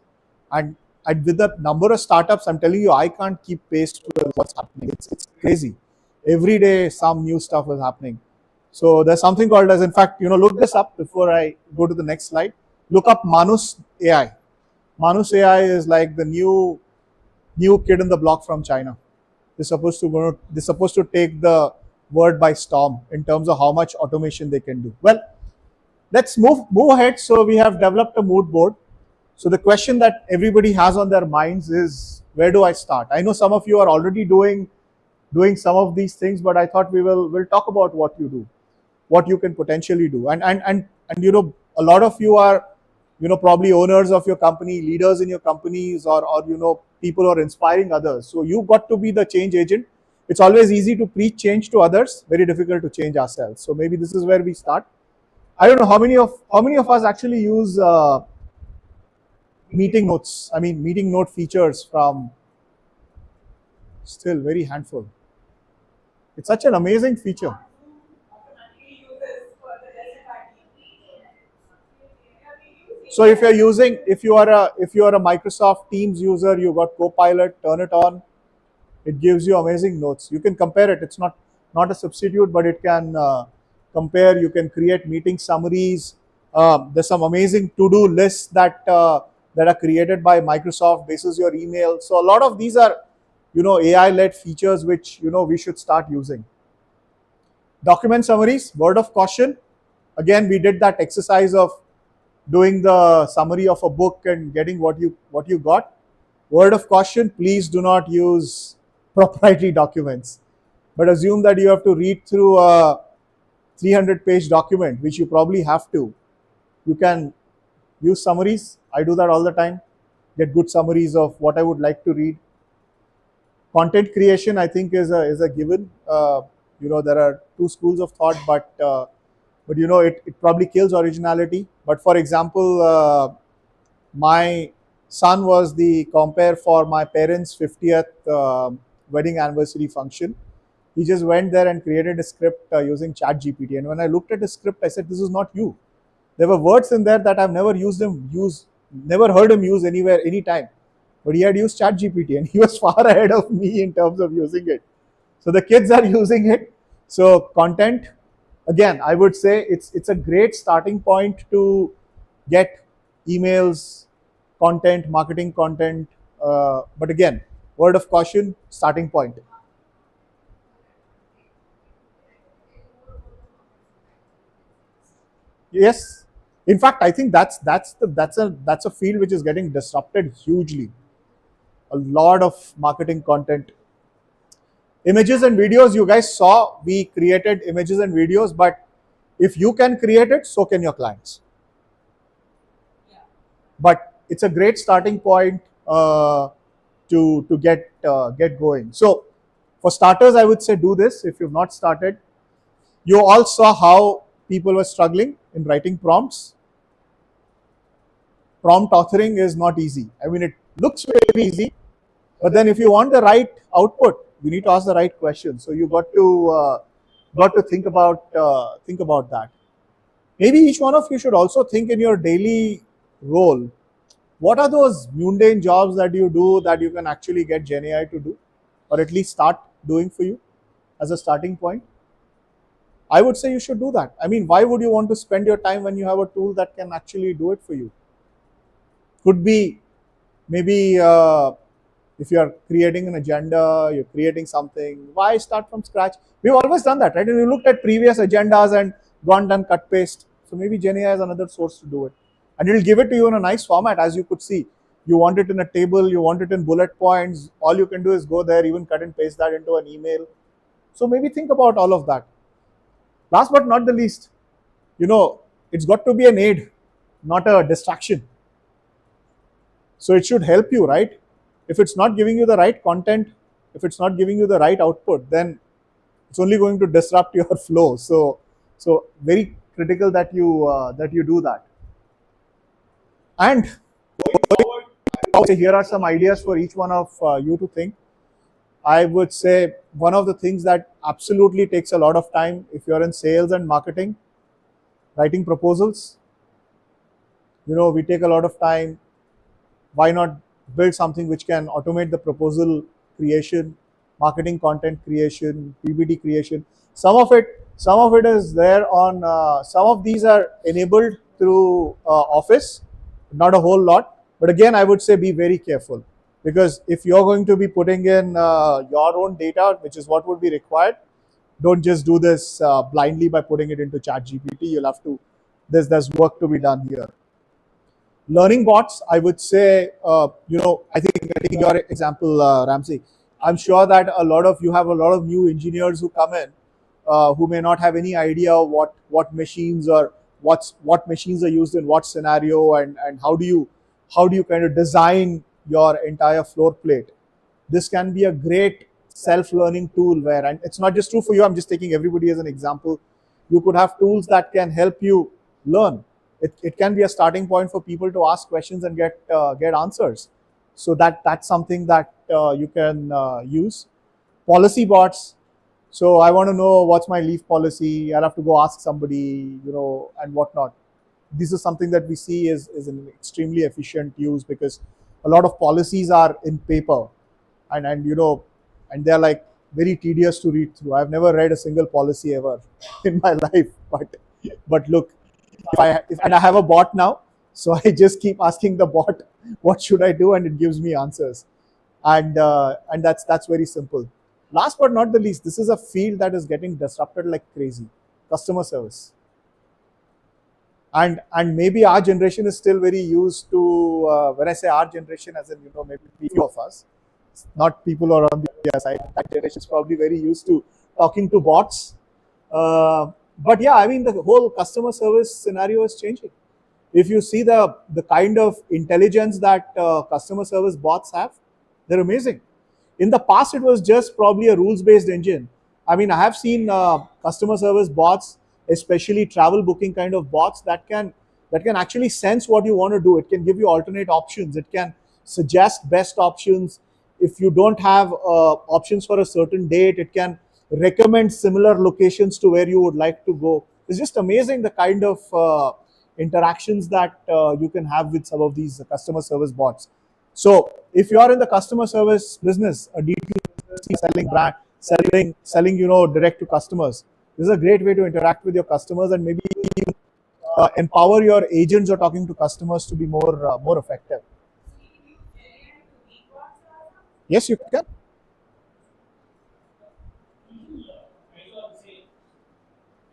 And with the number of startups, I'm telling you, I can't keep pace with what's happening. It's crazy. Every day some new stuff is happening. So there's something called as, in fact, look this up before I go to the next slide. Look up Manus AI. Manus AI is like the new kid in the block from China. They're supposed to take the world by storm in terms of how much automation they can do. Well, let's move ahead. So we have developed a mood board. So the question that everybody has on their minds is, where do I start? I know some of you are already doing some of these things, but I thought we'll talk about what you do, what you can potentially do. And a lot of you are probably owners of your company, leaders in your companies, or people who are inspiring others. So you got to be the change agent. It's always easy to preach change to others, very difficult to change ourselves. So maybe this is where we start. I don't know how many of us actually use meeting notes. I mean, meeting note features from, still very handful. It's such an amazing feature. So if you are a Microsoft Teams user, you got Copilot, turn it on. It gives you amazing notes. You can compare it. It's not a substitute, but it can compare. You can create meeting summaries. There's some amazing to-do lists that are created by Microsoft basis your email. So a lot of these are AI-led features which we should start using. Document summaries, word of caution. Again, we did that exercise of doing the summary of a book and getting what you got. Word of caution, please do not use proprietary documents, but assume that you have to read through a 300-page document, which you probably have to. You can use summaries. I do that all the time. Get good summaries of what I would like to read. Content creation, I think, is a given. There are two schools of thought, but it probably kills originality. But for example, my son was the compare for my parents' 50th wedding anniversary function. He just went there and created a script using ChatGPT. And when I looked at the script, I said, "This is not you." There were words in there that I've never never heard him use anywhere, anytime. But he had used ChatGPT, and he was far ahead of me in terms of using it. So the kids are using it. So content, again, I would say it's a great starting point to get emails, content, marketing content. But again, word of caution, starting point. Yes. In fact, I think that's a field which is getting disrupted hugely. A lot of marketing content. Images and videos, you guys saw we created images and videos, but if you can create it, so can your clients. But it's a great starting point to get going. So for starters, I would say do this if you've not started. You all saw how people were struggling in writing prompts. Prompt authoring is not easy. I mean, it looks very easy, but then if you want the right output, you need to ask the right questions. So you got to think about that. Maybe each one of you should also think in your daily role, what are those mundane jobs that you do that you can actually get Gen AI to do, or at least start doing for you as a starting point? I would say you should do that. I mean, why would you want to spend your time when you have a tool that can actually do it for you? Could be maybe if you're creating an agenda, you're creating something, why start from scratch? We've always done that, right? And we looked at previous agendas and gone done cut paste. So maybe Gen AI is another source to do it. And it'll give it to you in a nice format, as you could see. You want it in a table, you want it in bullet points. All you can do is go there, even cut and paste that into an email. So maybe think about all of that. Last but not the least, it's got to be an aid, not a distraction. So it should help you, right? If it's not giving you the right content, if it's not giving you the right output, then it's only going to disrupt your flow. So very critical that you do that. And here are some ideas for each one of you to think. I would say one of the things that absolutely takes a lot of time if you're in sales and marketing, writing proposals. We take a lot of time. Why not build something which can automate the proposal creation, marketing content creation, PPT creation? Some of it is there on. Some of these are enabled through Office, not a whole lot. But again, I would say be very careful, because if you're going to be putting in your own data, which is what would be required, don't just do this blindly by putting it into ChatGPT. You'll have to. There's work to be done here. Learning bots, I would say, I think getting your example, Ramsey, I'm sure that you have a lot of new engineers who come in, who may not have any idea what machines or what machines are used in what scenario, and how do you kind of design your entire floor plate. This can be a great self-learning tool where, and it's not just true for you, I'm just taking everybody as an example. You could have tools that can help you learn. It can be a starting point for people to ask questions and get answers. So that's something that you can use. Policy bots. So I want to know what's my leave policy. I'll have to go ask somebody, and whatnot. This is something that we see is an extremely efficient use, because a lot of policies are in paper, and they're like very tedious to read through. I've never read a single policy ever in my life, but look, and I have a bot now, so I just keep asking the bot, what should I do, and it gives me answers, and that's very simple. Last but not the least, this is a field that is getting disrupted like crazy. Customer service. And maybe our generation is still very used to, when I say our generation, as in, maybe few of us, not people who are on the other side. That generation is probably very used to talking to bots. But yeah, I mean, the whole customer service scenario is changing. If you see the kind of intelligence that customer service bots have, they're amazing. In the past, it was just probably a rules based engine. I mean, I have seen customer service bots, especially travel booking kind of bots, that can actually sense what you want to do. It can give you alternate options. It can suggest best options. If you don't have options for a certain date, it can recommend similar locations to where you would like to go. It's just amazing the kind of interactions that you can have with some of these customer service bots. So if you are in the customer service business, a D2C selling brand, selling, direct to customers, this is a great way to interact with your customers, and maybe even empower your agents or talking to customers to be more effective. Yes, you can. I love to say,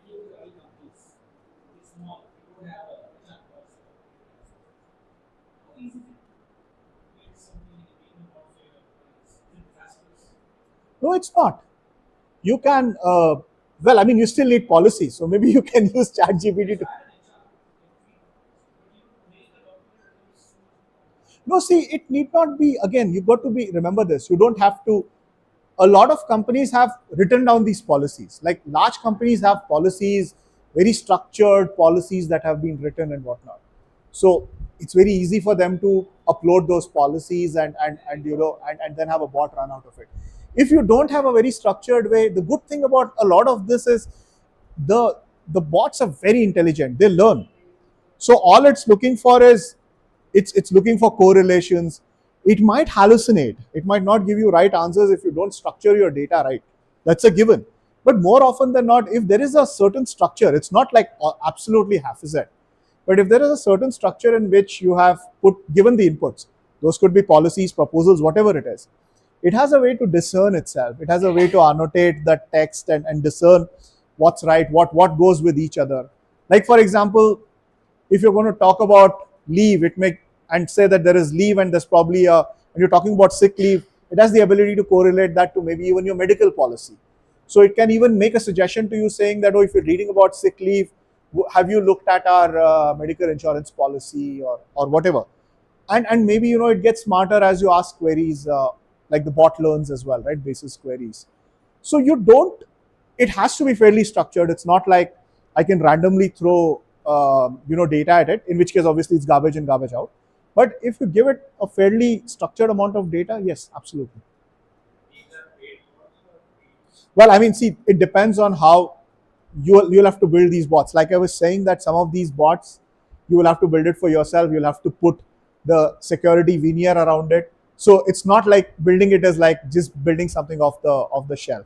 you look at other companies, it's small, you don't have a chunk of how easy is it to get something in the beginning of your is it disastrous? No, it's not. You can. Well, I mean, you still need policy, so maybe you can use ChatGPT to. Fire an HR, but you make a document that is so much. No, see, it need not be. Again, you got to be. Remember this. You don't have to. A lot of companies have written down these policies. Like large companies have policies, very structured policies that have been written and whatnot. So it's very easy for them to upload those policies and then have a bot run out of it. If you don't have a very structured way, the good thing about a lot of this is the the bots are very intelligent. They learn. So all it's looking for is it's looking for correlations. It might hallucinate. It might not give you right answers if you don't structure your data right. That's a given. But more often than not, if there is a certain structure, it's not like absolutely haphazard. But if there is a certain structure in which you have put given the inputs, those could be policies, proposals, whatever it is, it has a way to discern itself. It has a way to annotate the text and discern what's right, what goes with each other. Like for example, if you're going to talk about leave, it may and say that there is leave and there's probably when you're talking about sick leave, it has the ability to correlate that to maybe even your medical policy. So it can even make a suggestion to you saying that, oh, if you're reading about sick leave, have you looked at our medical insurance policy or whatever? And maybe it gets smarter as you ask queries, like the bot learns as well, right? Basis queries. So you don't. It has to be fairly structured. It's not like I can randomly throw data at it. In which case, obviously, it's garbage in, garbage out. But if you give it a fairly structured amount of data, yes, absolutely. These are paid bots or free? Well, I mean, see, it depends on how you'll have to build these bots. Like I was saying, that some of these bots you will have to build it for yourself. You'll have to put the security veneer around it. So it's not like building it as like just building something off the shelf.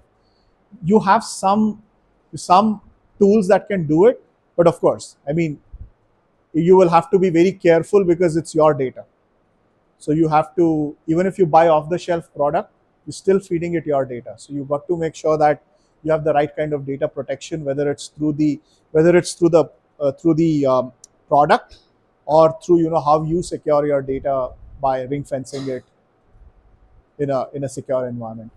You have some tools that can do it, but of course, I mean, you will have to be very careful because it's your data. So you have to, even if you buy off the shelf product, you're still feeding it your data. So you've got to make sure that you have the right kind of data protection, whether it's through the product or through how you secure your data by ring fencing it in a secure environment.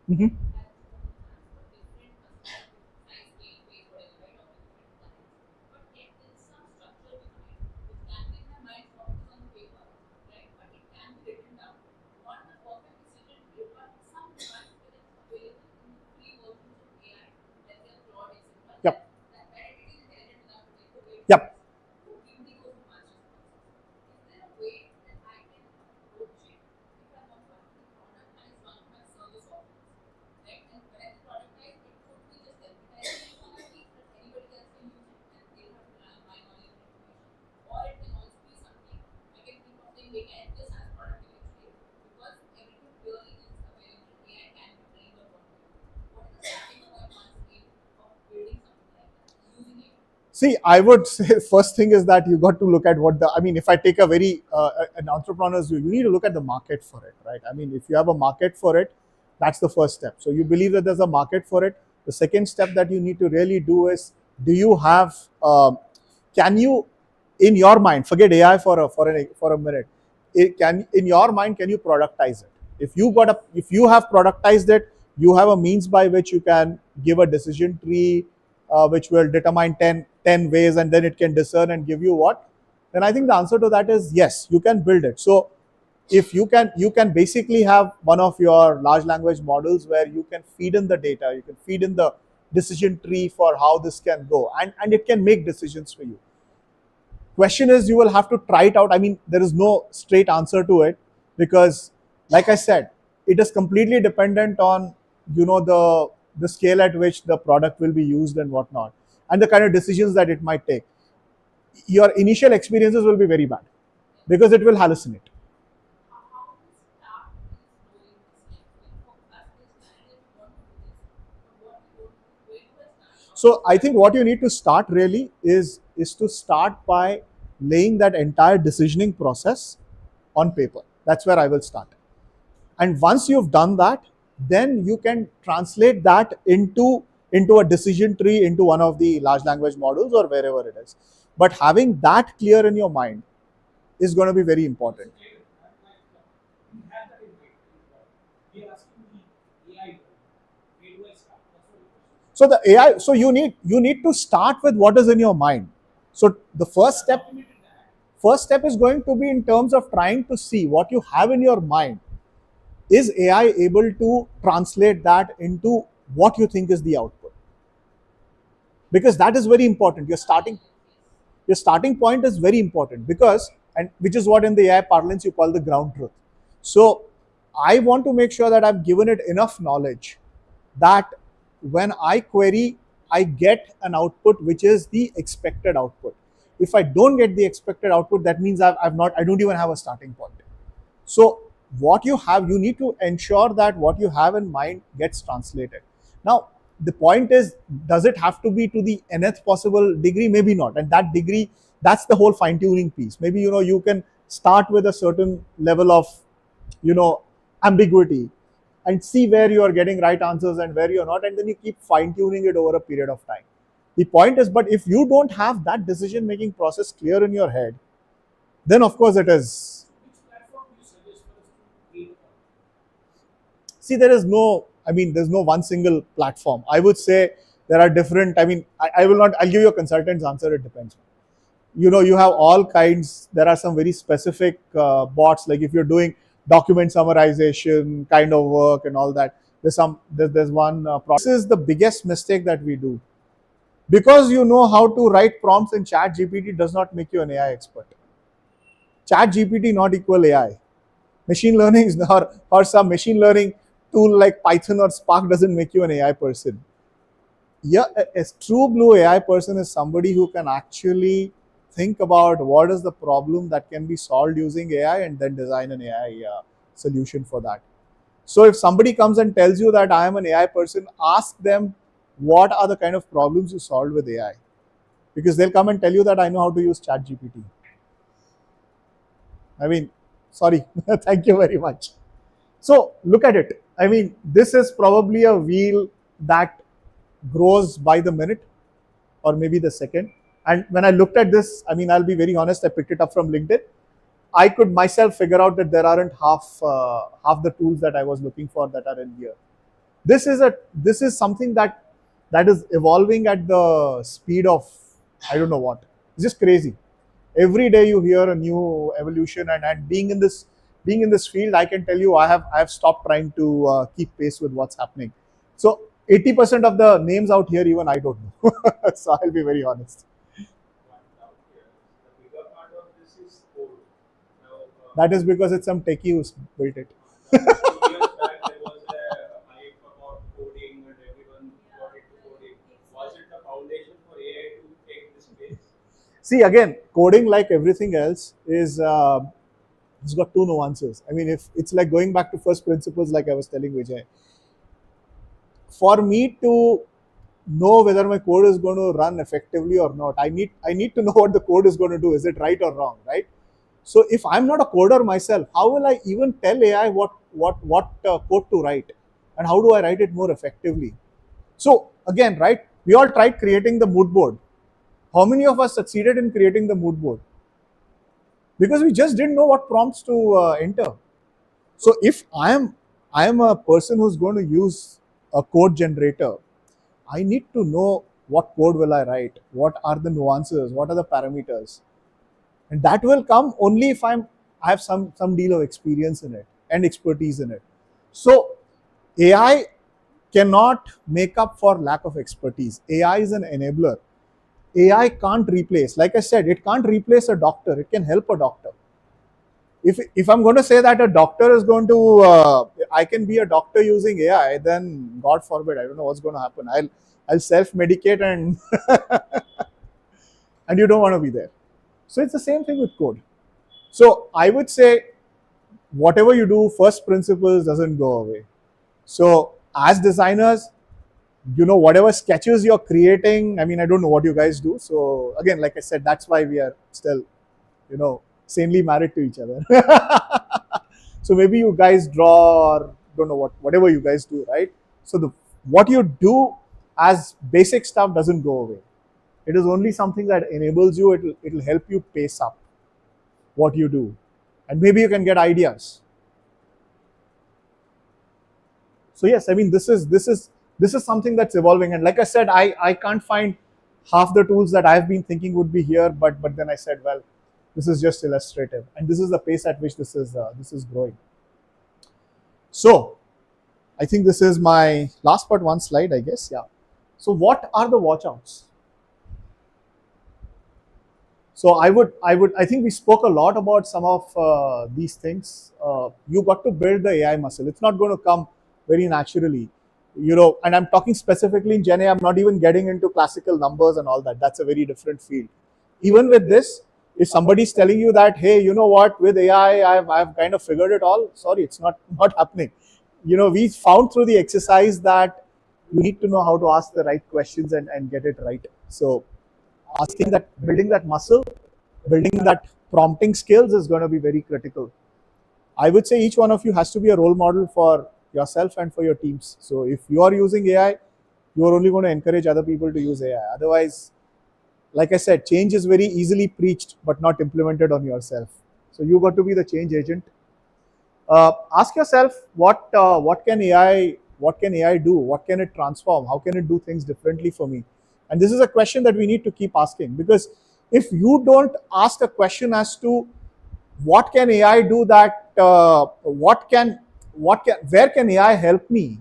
Mhm. Yep. Yep. See, I would say first thing is that you got to look at what the. I mean, if I take a very an entrepreneur's view, you need to look at the market for it, right? I mean, if you have a market for it, that's the first step. So you believe that there's a market for it. The second step that you need to really do is, do you have? Can you, in your mind, forget AI for a minute. In your mind, can you productize it? If you have productized it, you have a means by which you can give a decision tree, which will determine 10 ways, and then it can discern and give you what. Then I think the answer to that is yes, you can build it. So if you can basically have one of your large language models where you can feed in the data, you can feed in the decision tree for how this can go, and it can make decisions for you. Question is, you will have to try it out. I mean, there is no straight answer to it, because like I said, it is completely dependent on, the scale at which the product will be used and whatnot, and the kind of decisions that it might take. Your initial experiences will be very bad because it will hallucinate. How to start doing this? For us, this time we want to do this. But what we don't do, where do I start? So I think what you need to start really is to start by laying that entire decisioning process on paper. That's where I will start. And once you've done that, then you can translate that into a decision tree, into one of the large language models or wherever it is. But having that clear in your mind is going to be very important. We have that in mind. We are asking the AI, where do I start? That's what the question is. So the AI, so you need to start with what is in your mind. So the Documented that. first step is going to be in terms of trying to see what you have in your mind. Is AI able to translate that into what you think is the output? Because that is very important. Your starting point is very important, because, and which is what in the AI parlance you call the ground truth. So I want to make sure that I've given it enough knowledge that when I query, I get an output which is the expected output. If I don't get the expected output, that means I don't even have a starting point. So what you have, you need to ensure that what you have in mind gets translated. Now, the point is, does it have to be to the nth possible degree? Maybe not. And that degree, that's the whole fine tuning piece. Maybe, you can start with a certain level of, ambiguity, and see where you are getting right answers and where you're not. And then you keep fine tuning it over a period of time. The point is, but if you don't have that decision making process clear in your head, then of course it is. Which platform do you suggest for us to create a content? See, there's no one single platform. I would say there are different. I mean, I'll give you a consultant's answer. It depends. You have all kinds. There are some very specific bots, like if you're doing document summarization kind of work and all that. There's one. This is the biggest mistake that we do. Because you know how to write prompts in Chat GPT does not make you an AI expert. Chat GPT not equal AI. Machine learning is not, or some machine learning tool like Python or Spark doesn't make you an AI person. Yeah, a true blue AI person is somebody who can actually think about what is the problem that can be solved using AI and then design an AI solution for that. So if somebody comes and tells you that I am an AI person, ask them what are the kind of problems you solved with AI, because they'll come and tell you that I know how to use Chat GPT. I mean, sorry, thank you very much. So look at it. I mean, this is probably a wheel that grows by the minute or maybe the second. And when I looked at this, I mean, I'll be very honest, I picked it up from LinkedIn. I could myself figure out that there aren't half the tools that I was looking for that are in here. This is something that is evolving at the speed of, I don't know what. It's just crazy. Every day you hear a new evolution, and being in this field, I can tell you I have stopped trying to keep pace with what's happening. So 80% of the names out here, even I don't know. So I'll be very honest. One doubt here. The bigger part of this is code. Now, That is because it's some techie who's built it. few years back there was a hype about coding and everyone got into coding. Was it the foundation for AI to take this space? See, again, coding, like everything else, is it's got two nuances. I mean, if it's like going back to first principles, like I was telling Vijay, for me to know whether my code is going to run effectively or not. I need to know what the code is going to do. Is it right or wrong, right? So if I'm not a coder myself, how will I even tell AI what code to write, and how do I write it more effectively? So again, right? We all tried creating the mood board. How many of us succeeded in creating the mood board? Because we just didn't know what prompts to enter. So if I am a person who's going to use a code generator, I need to know what code will I write, what are the nuances, what are the parameters, and that will come only if I have some deal of experience in it and expertise in it. So AI cannot make up for lack of expertise. AI is an enabler. AI can't replace, like I said, it can't replace a doctor. It can help a doctor. If I'm going to say that a doctor is going to I can be a doctor using AI, then God forbid, I don't know what's going to happen. I'll self medicate and and you don't want to be there. So it's the same thing with code. So I would say whatever you do, first principles doesn't go away. So as designers, whatever sketches you're creating, I mean, I don't know what you guys do. So again, like I said, that's why we are still, sanely married to each other. So maybe you guys draw, or don't know whatever you guys do, right? So what you do as basic stuff doesn't go away. It is only something that enables you. It'll help you pace up what you do, and maybe you can get ideas. So yes, I mean, this is something that's evolving, and like I said, I can't find half the tools that I've been thinking would be here, but then I said, well, this is just illustrative, and this is the pace at which this is growing. So I think this is my last but one slide, I guess. Yeah. So what are the watchouts? So I think we spoke a lot about some of these things. You got to build the AI muscle. It's not going to come very naturally, and I'm talking specifically in Gen A. I'm not even getting into classical numbers and all that. That's a very different field. Even with this, if somebody's telling you that, hey, you know what, with AI, I've kind of figured it all. Sorry, it's not happening. We found through the exercise that you need to know how to ask the right questions and get it right. So building that muscle, building that prompting skills is going to be very critical. I would say each one of you has to be a role model for yourself and for your teams. So if you are using AI, you are only going to encourage other people to use AI. Otherwise, like I said, change is very easily preached but not implemented on yourself. So you got to be the change agent. Ask yourself what can AI do? What can it transform? How can it do things differently for me? And this is a question that we need to keep asking, because if you don't ask a question as to what can AI do, that where can AI help me,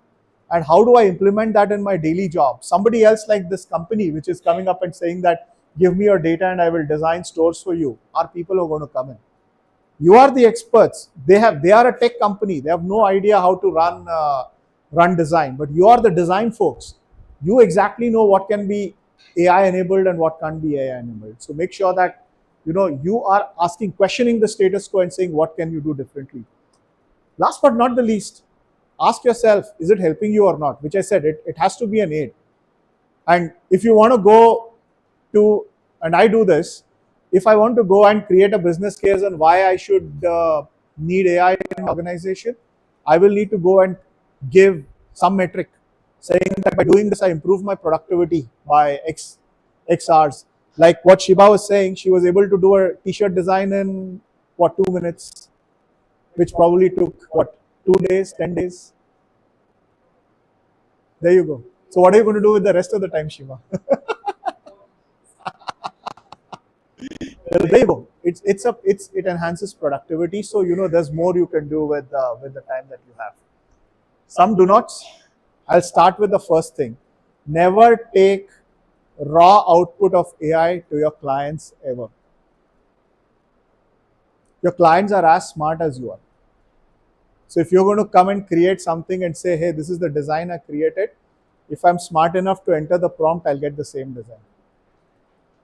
and how do I implement that in my daily job? Somebody else, like this company which is coming up and saying that give me your data and I will design stores for you, are people who are going to come in. You are the experts. They are a tech company. They have no idea how to run design, but you are the design folks. You exactly know what can be AI enabled and what can't be AI enabled. So make sure that you are questioning the status quo and saying what can you do differently. Last but not the least, ask yourself, is it helping you or not? Which I said, it has to be an aid. And if you want to go to, and I do this, if I want to go and create a business case on why I should need AI in an organization, I will need to go and give some metric saying that by doing this, I improve my productivity by X hours. Like what Shiba was saying, she was able to do a t-shirt design in 2 minutes, which probably took 2 days, 10 days. There you go. So what are you going to do with the rest of the time, Shiva? There you go. It enhances productivity. So there's more you can do with the time that you have. Some do not. I'll start with the first thing. Never take raw output of AI to your clients ever. Your clients are as smart as you are. So if you're going to come and create something and say, hey, this is the design I created, if I'm smart enough to enter the prompt, I'll get the same design.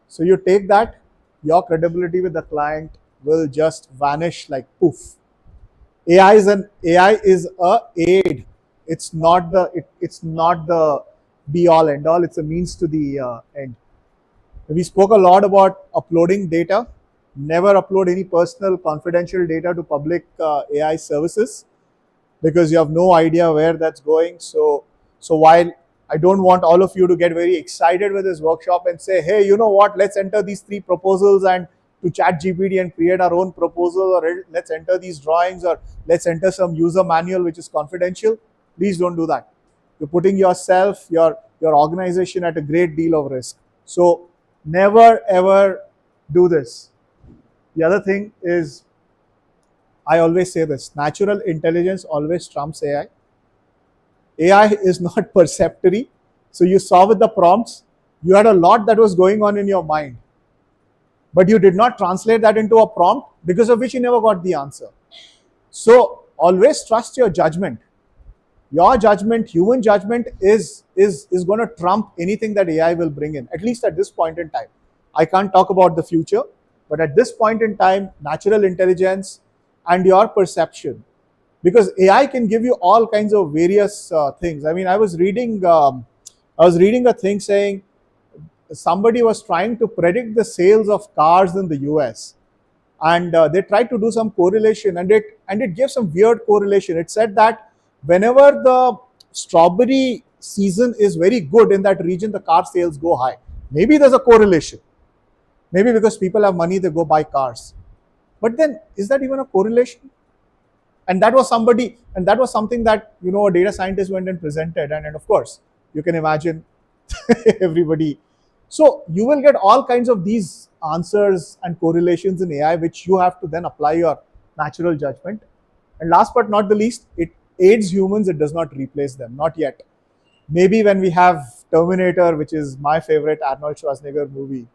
So you take that, your credibility with the client will just vanish like poof. AI is a aid. It's not the be all end all. It's a means to the end. We spoke a lot about uploading data. Never upload any personal confidential data to public AI services because you have no idea where that's going. So while I don't want all of you to get very excited with this workshop and say, hey, you know what, let's enter these 3 proposals and to chat GPT and create our own proposal, or let's enter these drawings, or let's enter some user manual which is confidential. Please don't do that. You're putting yourself, your organization at a great deal of risk. So never ever do this. The other thing is, I always say this: natural intelligence always trumps AI. AI is not perceptory. So you saw with the prompts, you had a lot that was going on in your mind, but you did not translate that into a prompt, because of which you never got the answer. So always trust your judgment. Your judgment, human judgment, is going to trump anything that AI will bring in, at least at this point in time. I can't talk about the future, but at this point in time, natural intelligence and your perception, because AI can give you all kinds of various things. I mean, I was reading a thing saying somebody was trying to predict the sales of cars in the US, and they tried to do some correlation, and it gave some weird correlation. It said that whenever the strawberry season is very good in that region, the car sales go high. Maybe there's a correlation. Maybe because people have money, they go buy cars. But then, is that even a correlation? And that was something that, a data scientist went and presented, and of course you can imagine everybody. So you will get all kinds of these answers and correlations in AI, which you have to then apply your natural judgment. And last but not the least, it aids humans, it does not replace them, not yet. Maybe when we have Terminator, which is my favorite Arnold Schwarzenegger movie,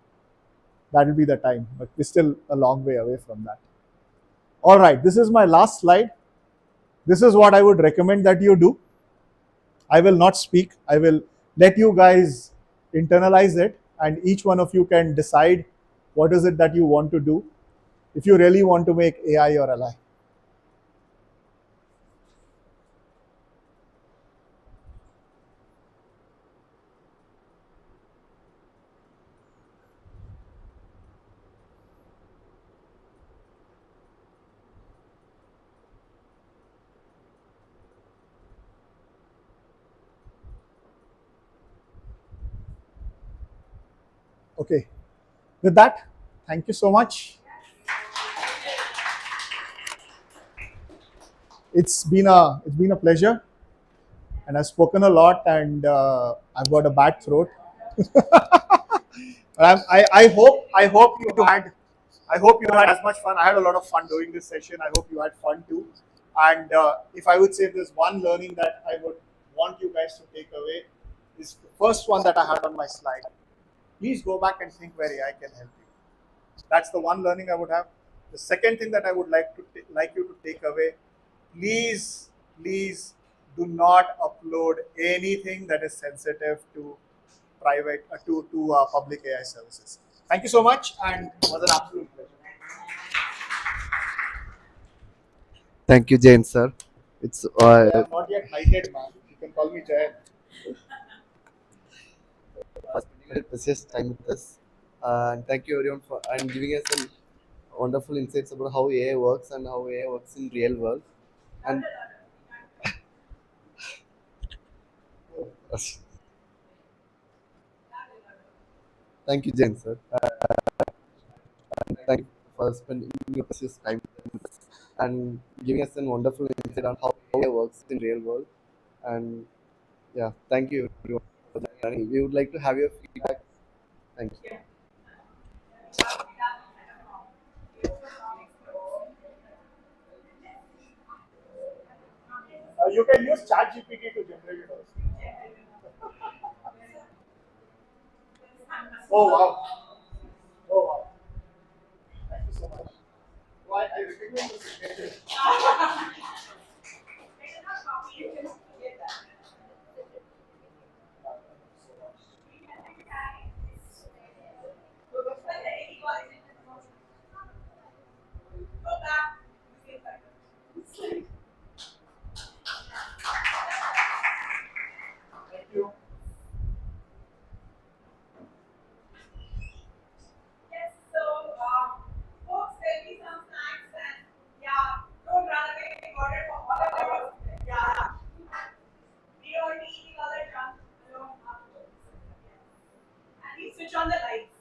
that will be the time, but we're still a long way away from that. All right, this is my last slide. This is what I would recommend that you do. I will not speak. I will let you guys internalize it, and each one of you can decide what is it that you want to do if you really want to make AI your ally. Okay. With that, thank you so much. It's been a pleasure, and I've spoken a lot, and I've got a bad throat. I hope you had as much fun. I had a lot of fun doing this session. I hope you had fun too. And if I would say there's one learning that I would want you guys to take away, is the first one that I had on my slide. Please go back and think where AI can help you. That's the one learning I would have. The second thing that I would like you to take away: please do not upload anything that is sensitive to private to public AI services. Thank you so much, and it was an absolute pleasure. Thank you, Jain sir. It's I am not yet knighted, man. You can call me Jay. precious time with us. And thank you everyone for and giving us some wonderful insights about how AI works and how AI works in real world. And thank you, Jain sir. And thank you for spending your precious time with us and giving us a wonderful insight on how AI works in real world. And yeah, thank you everyone for joining. We would like to have your feedback. Thank you. You can use ChatGPT to generate it also. Oh wow! Oh wow! Thank you so much. Well, I recommend the signature. Thank you. switch on the lights.